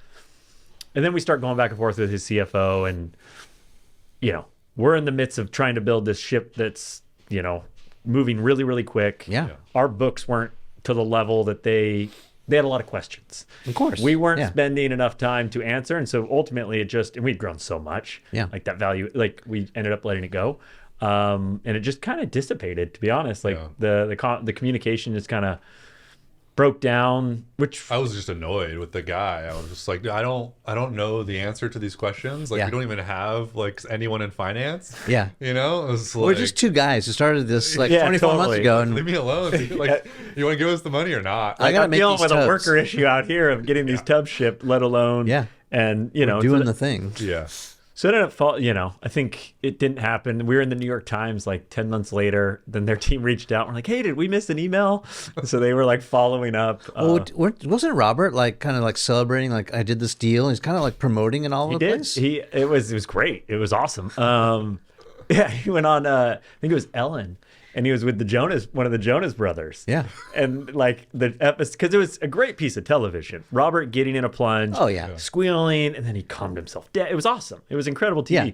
Speaker 3: And then we start going back and forth with his CFO, and we're in the midst of trying to build this ship that's moving really, really quick.
Speaker 2: Yeah.
Speaker 3: Our books weren't to the level that they had a lot of questions.
Speaker 2: Of course.
Speaker 3: We weren't spending enough time to answer, and so ultimately and we'd grown so much.
Speaker 2: Yeah.
Speaker 3: Like that value, like we ended up letting it go, and it just kind of dissipated. To be honest, like the communication just kind of broke down, which
Speaker 1: I was just annoyed with the guy. I was just like, I don't know the answer to these questions. Like we don't even have like anyone in finance.
Speaker 2: Yeah.
Speaker 1: It was like,
Speaker 2: We're just two guys who started this like 24 months
Speaker 3: totally.
Speaker 2: ago, and
Speaker 1: leave me alone. Like, you want to give us the money or not?
Speaker 2: I gotta
Speaker 3: I'm
Speaker 2: make
Speaker 3: dealing
Speaker 2: these
Speaker 3: with
Speaker 2: tubs.
Speaker 3: a worker issue out here of getting these tubs shipped, let alone and
Speaker 2: doing the thing.
Speaker 1: Yeah.
Speaker 3: So it ended up, I think it didn't happen. We were in the New York Times like 10 months later. Then their team reached out. We're like, hey, did we miss an email? So they were like following up.
Speaker 2: Wasn't Robert like kind of like celebrating, like I did this deal? He's kind of like promoting it all over the place.
Speaker 3: It was great. It was awesome. He went on, I think it was Ellen. And he was with one of the Jonas brothers.
Speaker 2: Yeah.
Speaker 3: And like the episode, because it was a great piece of television. Robert getting in a plunge.
Speaker 2: Oh, yeah.
Speaker 3: Squealing, and then he calmed himself down. It was awesome. It was incredible TV.
Speaker 2: Yeah.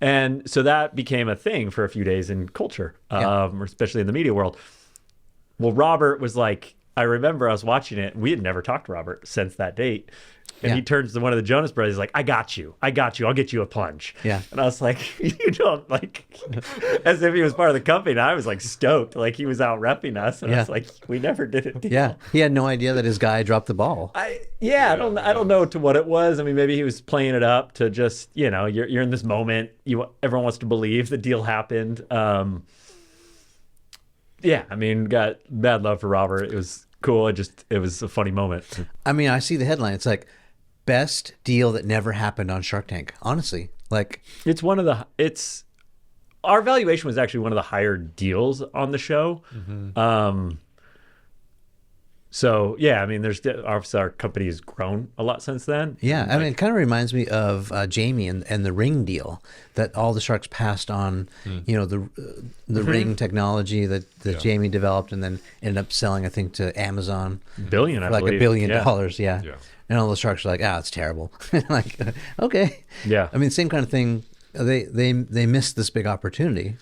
Speaker 3: And so that became a thing for a few days in culture, especially in the media world. Well, Robert was like, I remember I was watching it. We had never talked to Robert since that date. And he turns to one of the Jonas brothers. He's like, I got you. I'll get you a plunge.
Speaker 2: Yeah.
Speaker 3: And I was like, you don't like, as if he was part of the company. And I was like stoked. Like he was out repping us. And I was like, we never did it.
Speaker 2: Yeah. He had no idea that his guy dropped the ball.
Speaker 3: I don't know to what it was. I mean, maybe he was playing it up to just, you're in this moment. Everyone wants to believe the deal happened. Got bad love for Robert. It was cool. It was a funny moment.
Speaker 2: I mean, I see the headline. It's like best deal that never happened on Shark Tank. Honestly, like
Speaker 3: it's our valuation was actually one of the higher deals on the show. Mm-hmm. So yeah, I mean, obviously our company has grown a lot since then.
Speaker 2: Yeah, I mean, it kind of reminds me of Jamie and the Ring deal that all the Sharks passed on. The Ring technology that Jamie developed and then ended up selling, I think, to Amazon.
Speaker 3: Billion, I
Speaker 2: like
Speaker 3: believe.
Speaker 2: $1 billion.
Speaker 1: Yeah.
Speaker 2: And all the Sharks are like, it's terrible. Like, okay.
Speaker 3: Yeah.
Speaker 2: I mean, same kind of thing. They missed this big opportunity.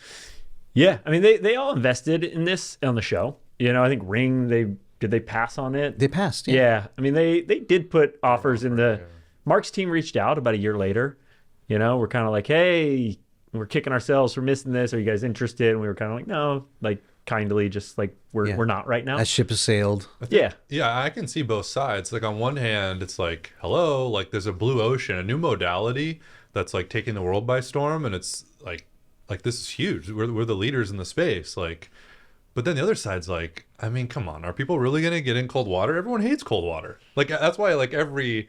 Speaker 3: Yeah, I mean, they all invested in this on the show. I think Ring, did they pass on it?
Speaker 2: They passed.
Speaker 3: Yeah. I mean, they did put offers in the. Mark's team reached out about a year later. We're kind of like, hey, we're kicking ourselves for missing this. Are you guys interested? And we were kind of like, no, like kindly, just like we're not right now.
Speaker 2: That ship has sailed.
Speaker 3: Yeah,
Speaker 1: I can see both sides. Like on one hand, it's like, hello, like there's a blue ocean, a new modality that's like taking the world by storm, and it's like this is huge. We're the leaders in the space, like. But then the other side's like, I mean, come on, are people really gonna get in cold water? Everyone hates cold water. Like that's why like every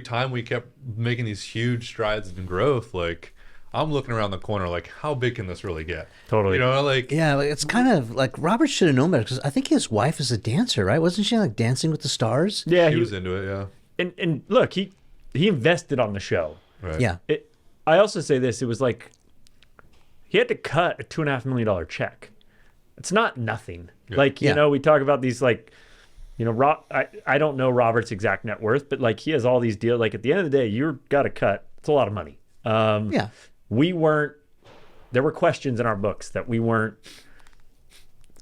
Speaker 1: time we kept making these huge strides in growth, like I'm looking around the corner like, how big can this really get?
Speaker 3: Totally.
Speaker 1: Like
Speaker 2: it's kind of like Robert should have known better because I think his wife is a dancer, right? Wasn't she like Dancing with the Stars?
Speaker 3: Yeah,
Speaker 1: he was into it. Yeah.
Speaker 3: And look, he invested on the show.
Speaker 1: Right.
Speaker 2: Yeah.
Speaker 3: I also say this. It was like he had to cut a $2.5 million check. It's not nothing.
Speaker 1: Yeah.
Speaker 3: Like, we talk about these like I don't know Robert's exact net worth, but like he has all these deals. Like at the end of the day, you've got a cut. It's a lot of money.
Speaker 2: Yeah.
Speaker 3: We weren't, there were questions in our books that we weren't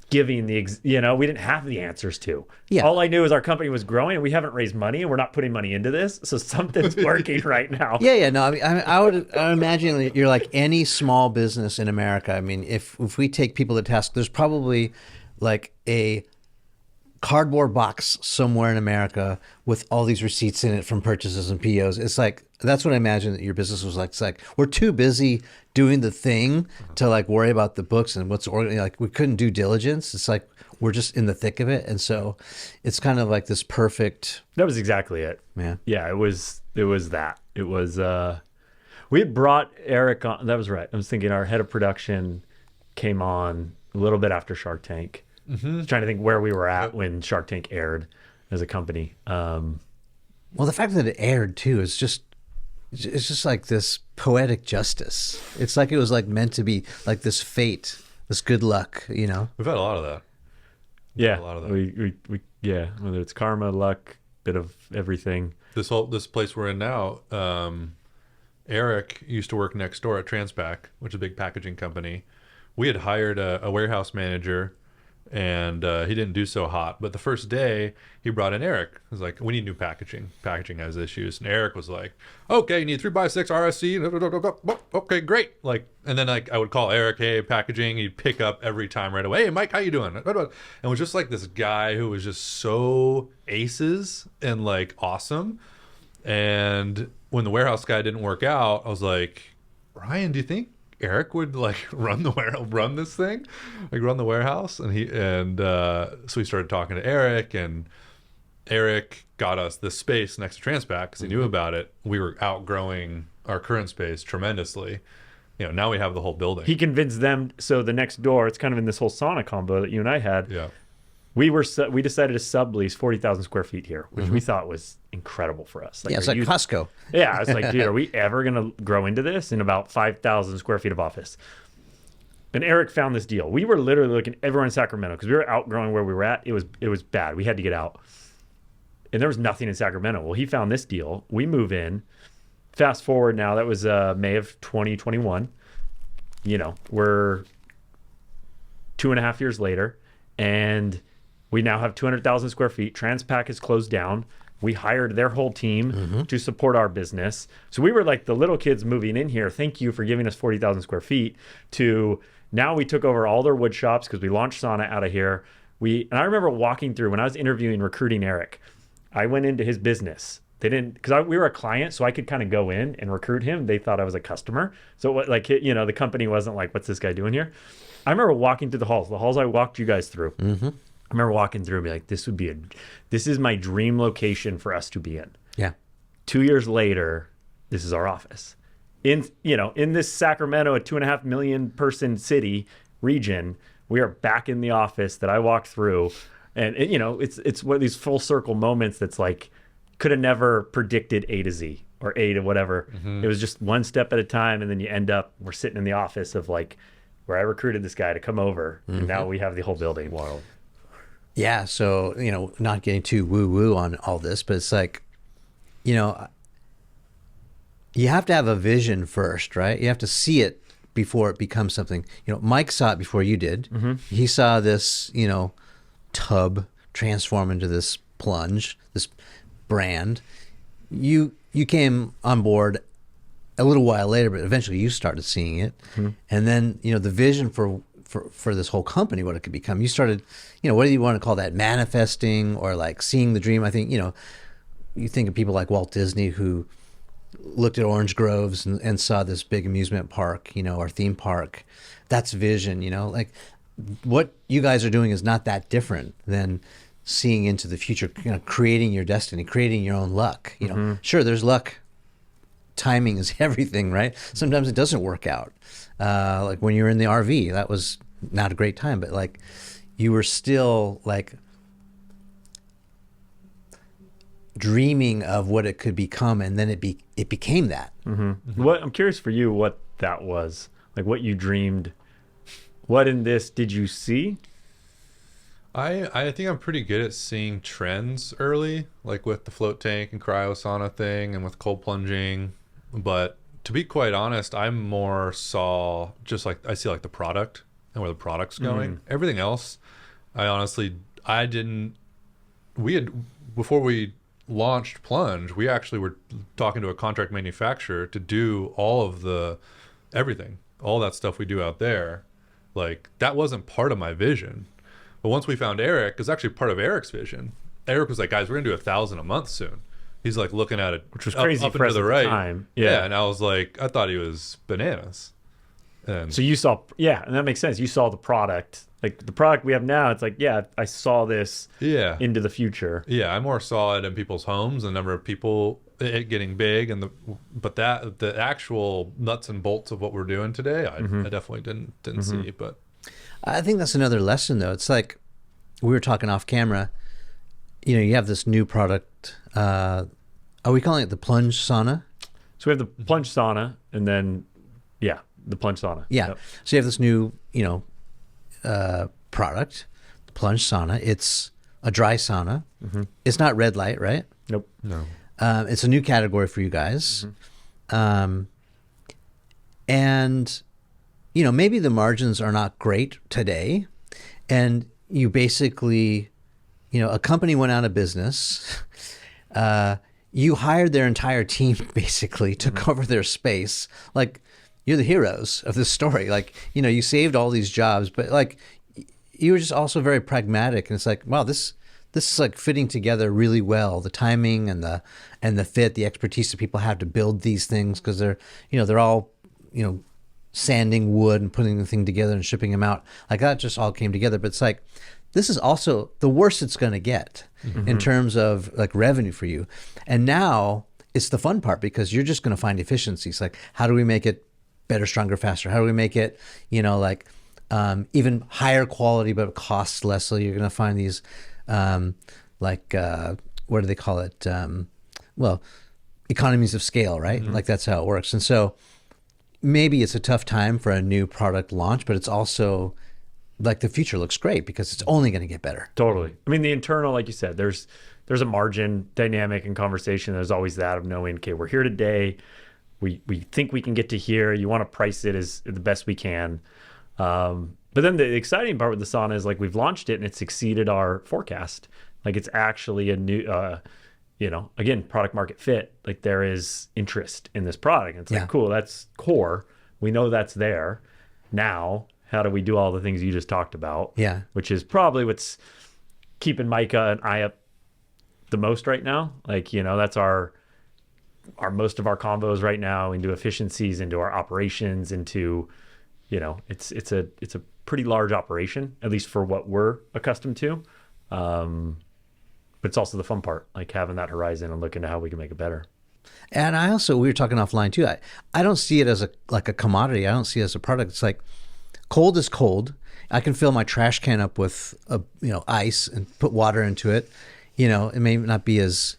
Speaker 3: giving we didn't have the answers to.
Speaker 2: Yeah.
Speaker 3: All I knew is our company was growing and we haven't raised money and we're not putting money into this. So something's working right now.
Speaker 2: Yeah. No, I mean, I would imagine that you're like any small business in America. I mean, if we take people to task, there's probably like a cardboard box somewhere in America with all these receipts in it from purchases and POs. It's like, that's what I imagine that your business was like. It's like, we're too busy doing the thing to like worry about the books and like we couldn't do diligence. It's like, we're just in the thick of it. And so it's kind of like this perfect.
Speaker 3: That was exactly it.
Speaker 2: Man.
Speaker 3: Yeah, it was that. It was, we had brought Eric on. That was right. I was thinking our head of production came on a little bit after Shark Tank. I was trying to think where we were at when Shark Tank aired as a company.
Speaker 2: Well, the fact that it aired too is just, it's just like this poetic justice. It's like it was like meant to be like this fate, this good luck,
Speaker 1: We've had a lot of that.
Speaker 3: Yeah,
Speaker 1: a lot of that.
Speaker 3: We whether it's karma, luck, bit of everything.
Speaker 1: This place we're in now, Eric used to work next door at Transpac, which is a big packaging company. We had hired a warehouse manager, and he didn't do so hot. But the first day, he brought in Eric. He was like, we need new packaging. Packaging has issues. And Eric was like, okay, you need 3x6 RSC. Okay, great. Like, and then like I would call Eric, hey, packaging. He'd pick up every time right away. Hey, Mike, how you doing? And it was just like this guy who was just so aces and like awesome. And when the warehouse guy didn't work out, I was like, Ryan, do you think Eric would like run the warehouse? And so we started talking to Eric, and Eric got us this space next to Transpac because he knew about it. We were outgrowing our current space tremendously. Now we have the whole building.
Speaker 3: He convinced them. So the next door, it's kind of in this whole sauna combo that you and I had.
Speaker 1: Yeah.
Speaker 3: We decided to sublease 40,000 square feet here, which we thought was incredible for us.
Speaker 2: Like, yeah, it's like Costco.
Speaker 3: Yeah, it's like, dude, are we ever going to grow into this in about 5,000 square feet of office? And Eric found this deal. We were literally looking everywhere in Sacramento because we were outgrowing where we were at. It was bad. We had to get out. And there was nothing in Sacramento. Well, he found this deal. We move in. Fast forward now, that was May of 2021. We're 2.5 years later, and we now have 200,000 square feet. Transpac is closed down. We hired their whole team to support our business. So we were like the little kids moving in here. Thank you for giving us 40,000 square feet. To now we took over all their wood shops because we launched Sauna out of here. And I remember walking through when I was recruiting Eric. I went into his business. They didn't, because we were a client, so I could kind of go in and recruit him. They thought I was a customer. So the company wasn't like, what's this guy doing here? I remember walking through the halls I walked you guys through. I remember walking through and be like, this is my dream location for us to be in.
Speaker 2: Yeah.
Speaker 3: 2 years later, this is our office. In this Sacramento, a 2.5 million person city region, we are back in the office that I walked through. And it's one of these full circle moments that's like, could have never predicted A to Z or A to whatever. It was just one step at a time. And then you end up, we're sitting in the office of like, where I recruited this guy to come over. And now we have the whole building. Wow.
Speaker 2: Yeah, so, not getting too woo-woo on all this, but it's like, you have to have a vision first, right? You have to see it before it becomes something. Mike saw it before you did. He saw this, tub transform into this Plunge, this brand. You came on board a little while later, but eventually you started seeing it. And then, the vision for this whole company, what it could become. You started, what do you want to call that? Manifesting or like seeing the dream. I think, you think of people like Walt Disney who looked at orange groves and saw this big amusement park, or theme park. That's vision, like what you guys are doing is not that different than seeing into the future, creating your destiny, creating your own luck. Sure, there's luck. Timing is everything, right? Sometimes it doesn't work out. Like when you were in the RV, that was not a great time, but like you were still like dreaming of what it could become, and then it became that.
Speaker 3: What I'm curious for you, what that was, like what you dreamed. What in this did you see?
Speaker 1: I think I'm pretty good at seeing trends early, like with the float tank and cryosauna thing and with cold plunging. But to be quite honest, I'm more saw just like I see like the product and where the product's going. Everything else, I honestly I didn't we had before we launched Plunge, we actually were talking to a contract manufacturer to do all of the everything, all that stuff we do out there. Like that wasn't part of my vision. But once we found Eric, it was actually part of Eric's vision. Eric was like, guys, we're gonna do 1,000 a month soon. He's like looking at it,
Speaker 3: which was crazy
Speaker 1: up
Speaker 3: for
Speaker 1: and
Speaker 3: us
Speaker 1: to the
Speaker 3: at
Speaker 1: right.
Speaker 3: the time.
Speaker 1: Yeah, and I was like, I thought he was bananas. And
Speaker 3: So you saw, yeah, and that makes sense. You saw the product, like the product we have now. It's like, yeah, I saw this
Speaker 1: yeah,
Speaker 3: into the future.
Speaker 1: yeah, I more saw it in people's homes, the number of people, it getting big, and the actual nuts and bolts of what we're doing today, I definitely didn't see. But
Speaker 2: I think that's another lesson, though. It's like we were talking off camera. You have this new product. Are we calling it the Plunge sauna?
Speaker 3: So we have the Plunge sauna, and then, yeah, the Plunge sauna.
Speaker 2: Yeah.
Speaker 3: Yep.
Speaker 2: So you have this new, product, the Plunge sauna. It's a dry sauna. It's not red light, right?
Speaker 3: Nope.
Speaker 1: no,
Speaker 2: It's a new category for you guys. And, maybe the margins are not great today. And you basically, a company went out of business. You hired their entire team basically to cover their space. Like, you're the heroes of this story. Like, you saved all these jobs, but like, you were just also very pragmatic. And it's like, wow, this is like fitting together really well. The timing and the fit, the expertise that people have to build these things, because they're all, sanding wood and putting the thing together and shipping them out. Like that just all came together. But it's like, this is also the worst it's going to get in terms of like revenue for you. And now it's the fun part, because you're just going to find efficiencies. Like, how do we make it better, stronger, faster? How do we make it, even higher quality, but it costs less? So you're going to find these, what do they call it? Economies of scale, right? Like that's how it works. And so maybe it's a tough time for a new product launch, but it's also like the future looks great because it's only going to get better.
Speaker 3: Totally. I mean, the internal, like you said, there's a margin dynamic and conversation. There's always that of knowing, okay, we're here today. We think we can get to here. You want to price it as the best we can. But then the exciting part with the sauna is like we've launched it and it's exceeded our forecast. Like it's actually a new, again, product market fit. Like there is interest in this product. It's like, cool, that's core. We know that's there. Now, how do we do all the things you just talked about?
Speaker 2: Yeah.
Speaker 3: Which is probably what's keeping Micah and I up the most right now. Like, that's our most of our convos right now into efficiencies, into our operations, into, it's a pretty large operation, at least for what we're accustomed to. But it's also the fun part, like having that horizon and looking at how we can make it better.
Speaker 2: And we were talking offline too. I don't see it as a commodity. I don't see it as a product. It's like, cold is cold. I can fill my trash can up with ice and put water into it. It may not be as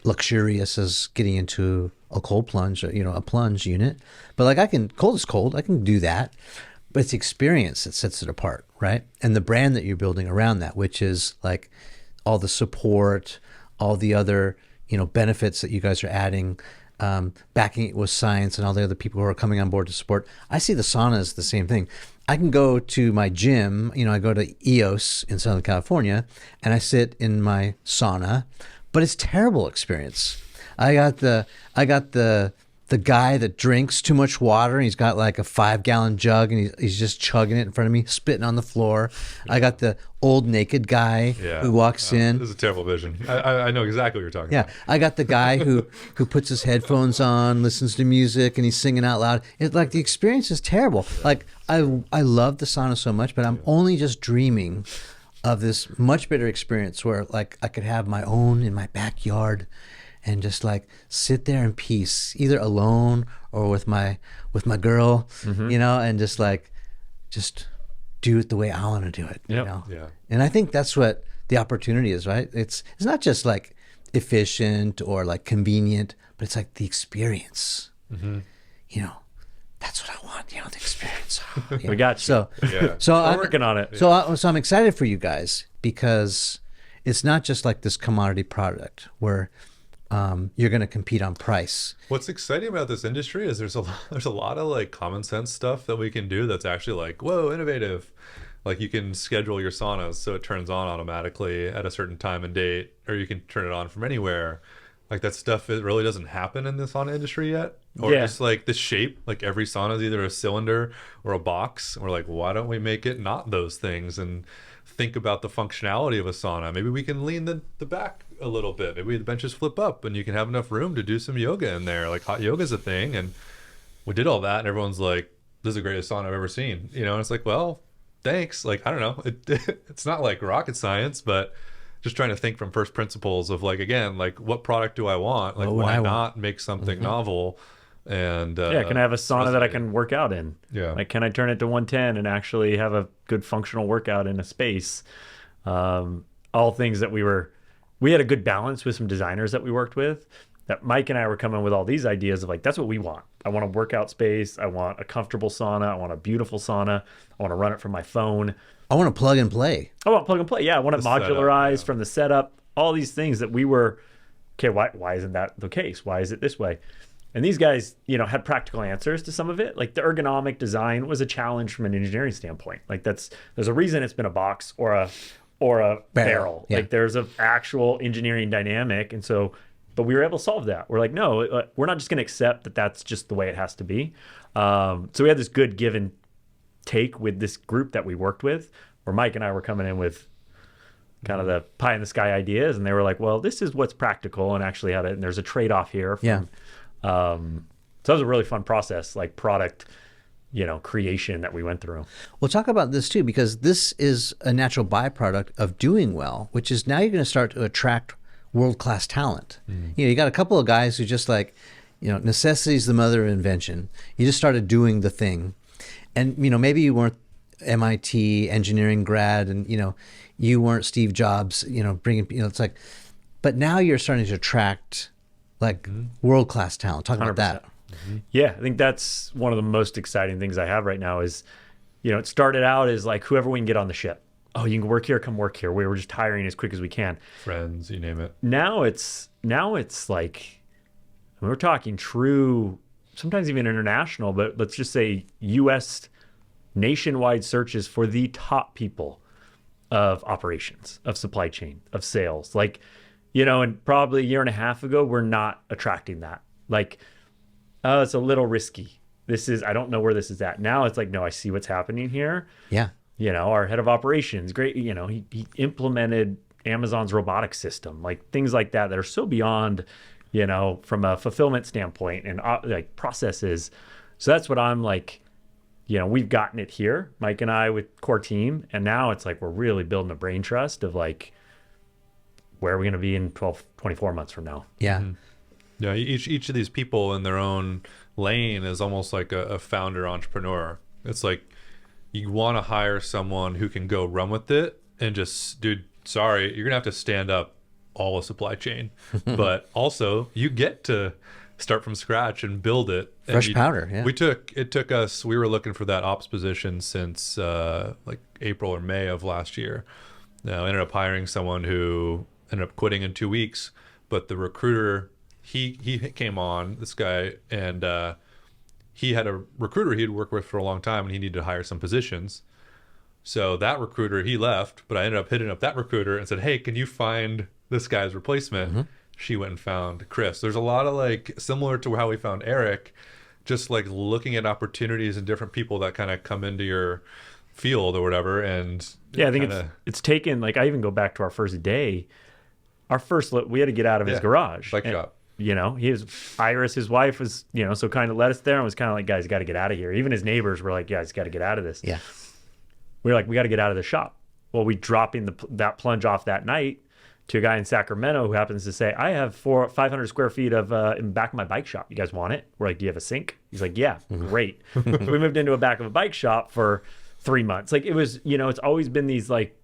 Speaker 2: luxurious as getting into a cold plunge, or, a plunge unit, but like cold is cold. I can do that, but it's the experience that sets it apart, right? And the brand that you're building around that, which is like all the support, all the other benefits that you guys are adding. Backing it with science and all the other people who are coming on board to support. I see the sauna as the same thing. I can go to my gym, I go to EOS in Southern California, and I sit in my sauna, but it's a terrible experience. I got the guy that drinks too much water, and he's got like a 5-gallon jug, and he's just chugging it in front of me, spitting on the floor. I got the old naked guy who walks in.
Speaker 1: This is a terrible vision. I know exactly what you're talking about.
Speaker 2: I got the guy who puts his headphones on, listens to music, and he's singing out loud. It's like the experience is terrible. Like I love the sauna so much, but I'm only just dreaming of this much better experience where like I could have my own in my backyard and just like sit there in peace, either alone or with my girl, and just do it the way I want to do it.
Speaker 3: Yeah.
Speaker 2: And I think that's what the opportunity is, right? It's not just like efficient or like convenient, but it's like the experience. That's what I want, the experience.
Speaker 3: We got you.
Speaker 2: So,
Speaker 1: Yeah.
Speaker 2: so
Speaker 3: We're
Speaker 2: I'm
Speaker 3: working on it.
Speaker 2: So I'm excited for you guys because it's not just like this commodity product where you're going to compete on price.
Speaker 1: What's exciting about this industry is there's a lot of like common sense stuff that we can do that's actually like, whoa, innovative. Like you can schedule your saunas so it turns on automatically at a certain time and date, or you can turn it on from anywhere. Like that stuff, it really doesn't happen in the sauna industry yet. Or
Speaker 3: Yeah.
Speaker 1: just like the shape, like every sauna is either a cylinder or a box. We're like, why don't we make it not those things and think about the functionality of a sauna? Maybe we can lean the back a little bit. Maybe the benches flip up and you can have enough room to do some yoga in there. Like hot yoga is a thing. And we did all that and everyone's like, this is the greatest sauna I've ever seen. You know, and it's like, well, thanks. Like, I don't know. It's not like rocket science, but just trying to think from first principles of like, again, like what product do I want? Like,
Speaker 2: What would
Speaker 1: why
Speaker 2: I want?
Speaker 1: not make something novel? And
Speaker 3: Yeah, can I have a sauna that I can work out in?
Speaker 1: Yeah.
Speaker 3: Like, can I turn it to 110 and actually have a good functional workout in a space? All things that we had a good balance with some designers that we worked with. That Mike and I were coming with all these ideas of like, that's what we want. I want a workout space. I want a comfortable sauna. I want a beautiful sauna. I want to run it from my phone.
Speaker 2: I want to plug and play.
Speaker 3: I want plug and play. Yeah, I want it
Speaker 1: The setup,
Speaker 3: modularized
Speaker 1: yeah.
Speaker 3: from the setup. All these things that we were, okay, why isn't that the case? Why is it this way? And these guys, had practical answers to some of it. Like the ergonomic design was a challenge from an engineering standpoint. Like there's a reason it's been a box or a barrel.
Speaker 2: Yeah.
Speaker 3: Like there's an actual engineering dynamic. And so, but we were able to solve that. We're like, no, we're not just going to accept that that's just the way it has to be. So we had this good give and take with this group that we worked with, where Mike and I were coming in with kind of the pie in the sky ideas, and they were like, well, this is what's practical and actually and there's a trade-off here.
Speaker 2: Yeah.
Speaker 3: So that was a really fun process, like product, creation that we went through.
Speaker 2: We'll talk about this too, because this is a natural byproduct of doing well, which is now you're going to start to attract world-class talent. You got a couple of guys who just like, necessity is the mother of invention. You just started doing the thing. And, maybe you weren't MIT engineering grad and, you weren't Steve Jobs, bringing, it's like, but now you're starting to attract like world-class talent. Talk about that.
Speaker 3: Yeah, I think that's one of the most exciting things I have right now is, it started out as like whoever we can get on the ship. Oh, you can work here, come work here. We were just hiring as quick as we can.
Speaker 1: friends, you name it.
Speaker 3: Now it's like, we're talking true, sometimes even international, but let's just say U.S. nationwide searches for the top people of operations, of supply chain, of sales. Like, and probably a year and a half ago, we're not attracting that. Like, oh, it's a little risky. I don't know where this is at. Now it's like, no, I see what's happening here.
Speaker 2: Yeah.
Speaker 3: Our head of operations, great. He implemented Amazon's robotic system, like things like that are so beyond, from a fulfillment standpoint and like processes. So that's what I'm like, we've gotten it here, Mike and I with core team. And now it's like, we're really building a brain trust of like, where are we going to be in 12, 24 months from now?
Speaker 2: Yeah.
Speaker 1: Yeah, each of these people in their own lane is almost like a founder entrepreneur. It's like you want to hire someone who can go run with it and just, dude, sorry, you're gonna have to stand up all a supply chain, but also you get to start from scratch and build it.
Speaker 2: Fresh powder. Yeah.
Speaker 1: We were looking for that ops position since like April or May of last year. Now, I ended up hiring someone who ended up quitting in 2 weeks, but the recruiter, he came on, this guy, and he had a recruiter he'd worked with for a long time, and he needed to hire some positions. So that recruiter, he left, but I ended up hitting up that recruiter and said, hey, can you find this guy's replacement? She went and found Chris. There's a lot of like, similar to how we found Eric, just like looking at opportunities and different people that kind of come into your field or whatever. And
Speaker 3: yeah, I think it's taken, like, I even go back to our first day. We had to get out of his garage.
Speaker 1: Bike shop.
Speaker 3: Iris, his wife was, so kind of let us there and was kind of like, guys, got to get out of here. Even his neighbors were like, guys, got to get out of this.
Speaker 2: Yeah.
Speaker 3: We were like, we got to get out of the shop. Well, we dropping that plunge off that night to a guy in Sacramento who happens to say, I have 500 square feet of in back of my bike shop. You guys want it? We're like, do you have a sink? He's like, yeah, great. So we moved into a back of a bike shop for 3 months. Like it was, it's always been these like,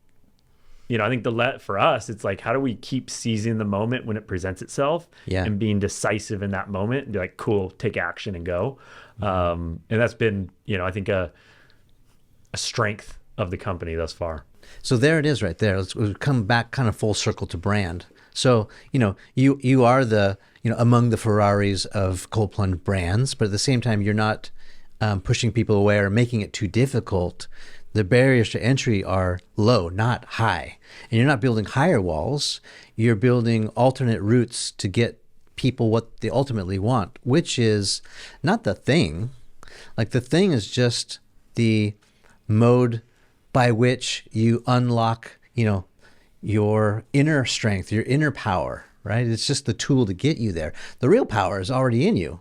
Speaker 3: I think for us, it's like, how do we keep seizing the moment when it presents itself and being decisive in that moment and be like, cool, take action and go. And that's been, I think a strength of the company thus far.
Speaker 2: So there it is right there. We'll come back kind of full circle to brand. So, you are the, among the Ferraris of Cold Plunge brands, but at the same time, you're not pushing people away or making it too difficult. The barriers to entry are low, not high. And you're not building higher walls. You're building alternate routes to get people what they ultimately want, which is not the thing. Like, the thing is just the mode by which you unlock, your inner strength, your inner power, right? It's just the tool to get you there. The real power is already in you.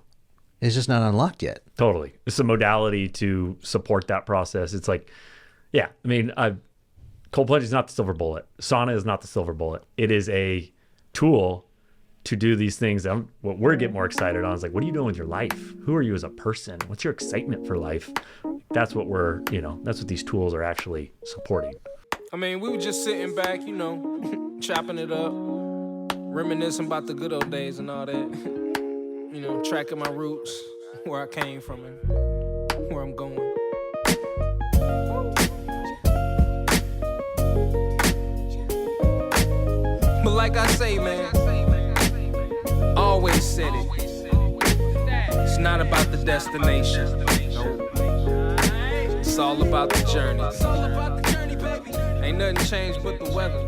Speaker 2: It's just not unlocked yet.
Speaker 3: Totally. It's a modality to support that process. It's like, yeah, I mean, Cold Plunge is not the silver bullet. Sauna is not the silver bullet. It is a tool to do these things. What we're getting more excited on is like, what are you doing with your life? Who are you as a person? What's your excitement for life? That's what that's what these tools are actually supporting.
Speaker 4: I mean, we were just sitting back, chopping it up, reminiscing about the good old days and all that. Tracking my roots, where I came from and where I'm going. But like I say, man, always said it. It's not about the destination. It's all about the journey. Ain't nothing changed but the weather.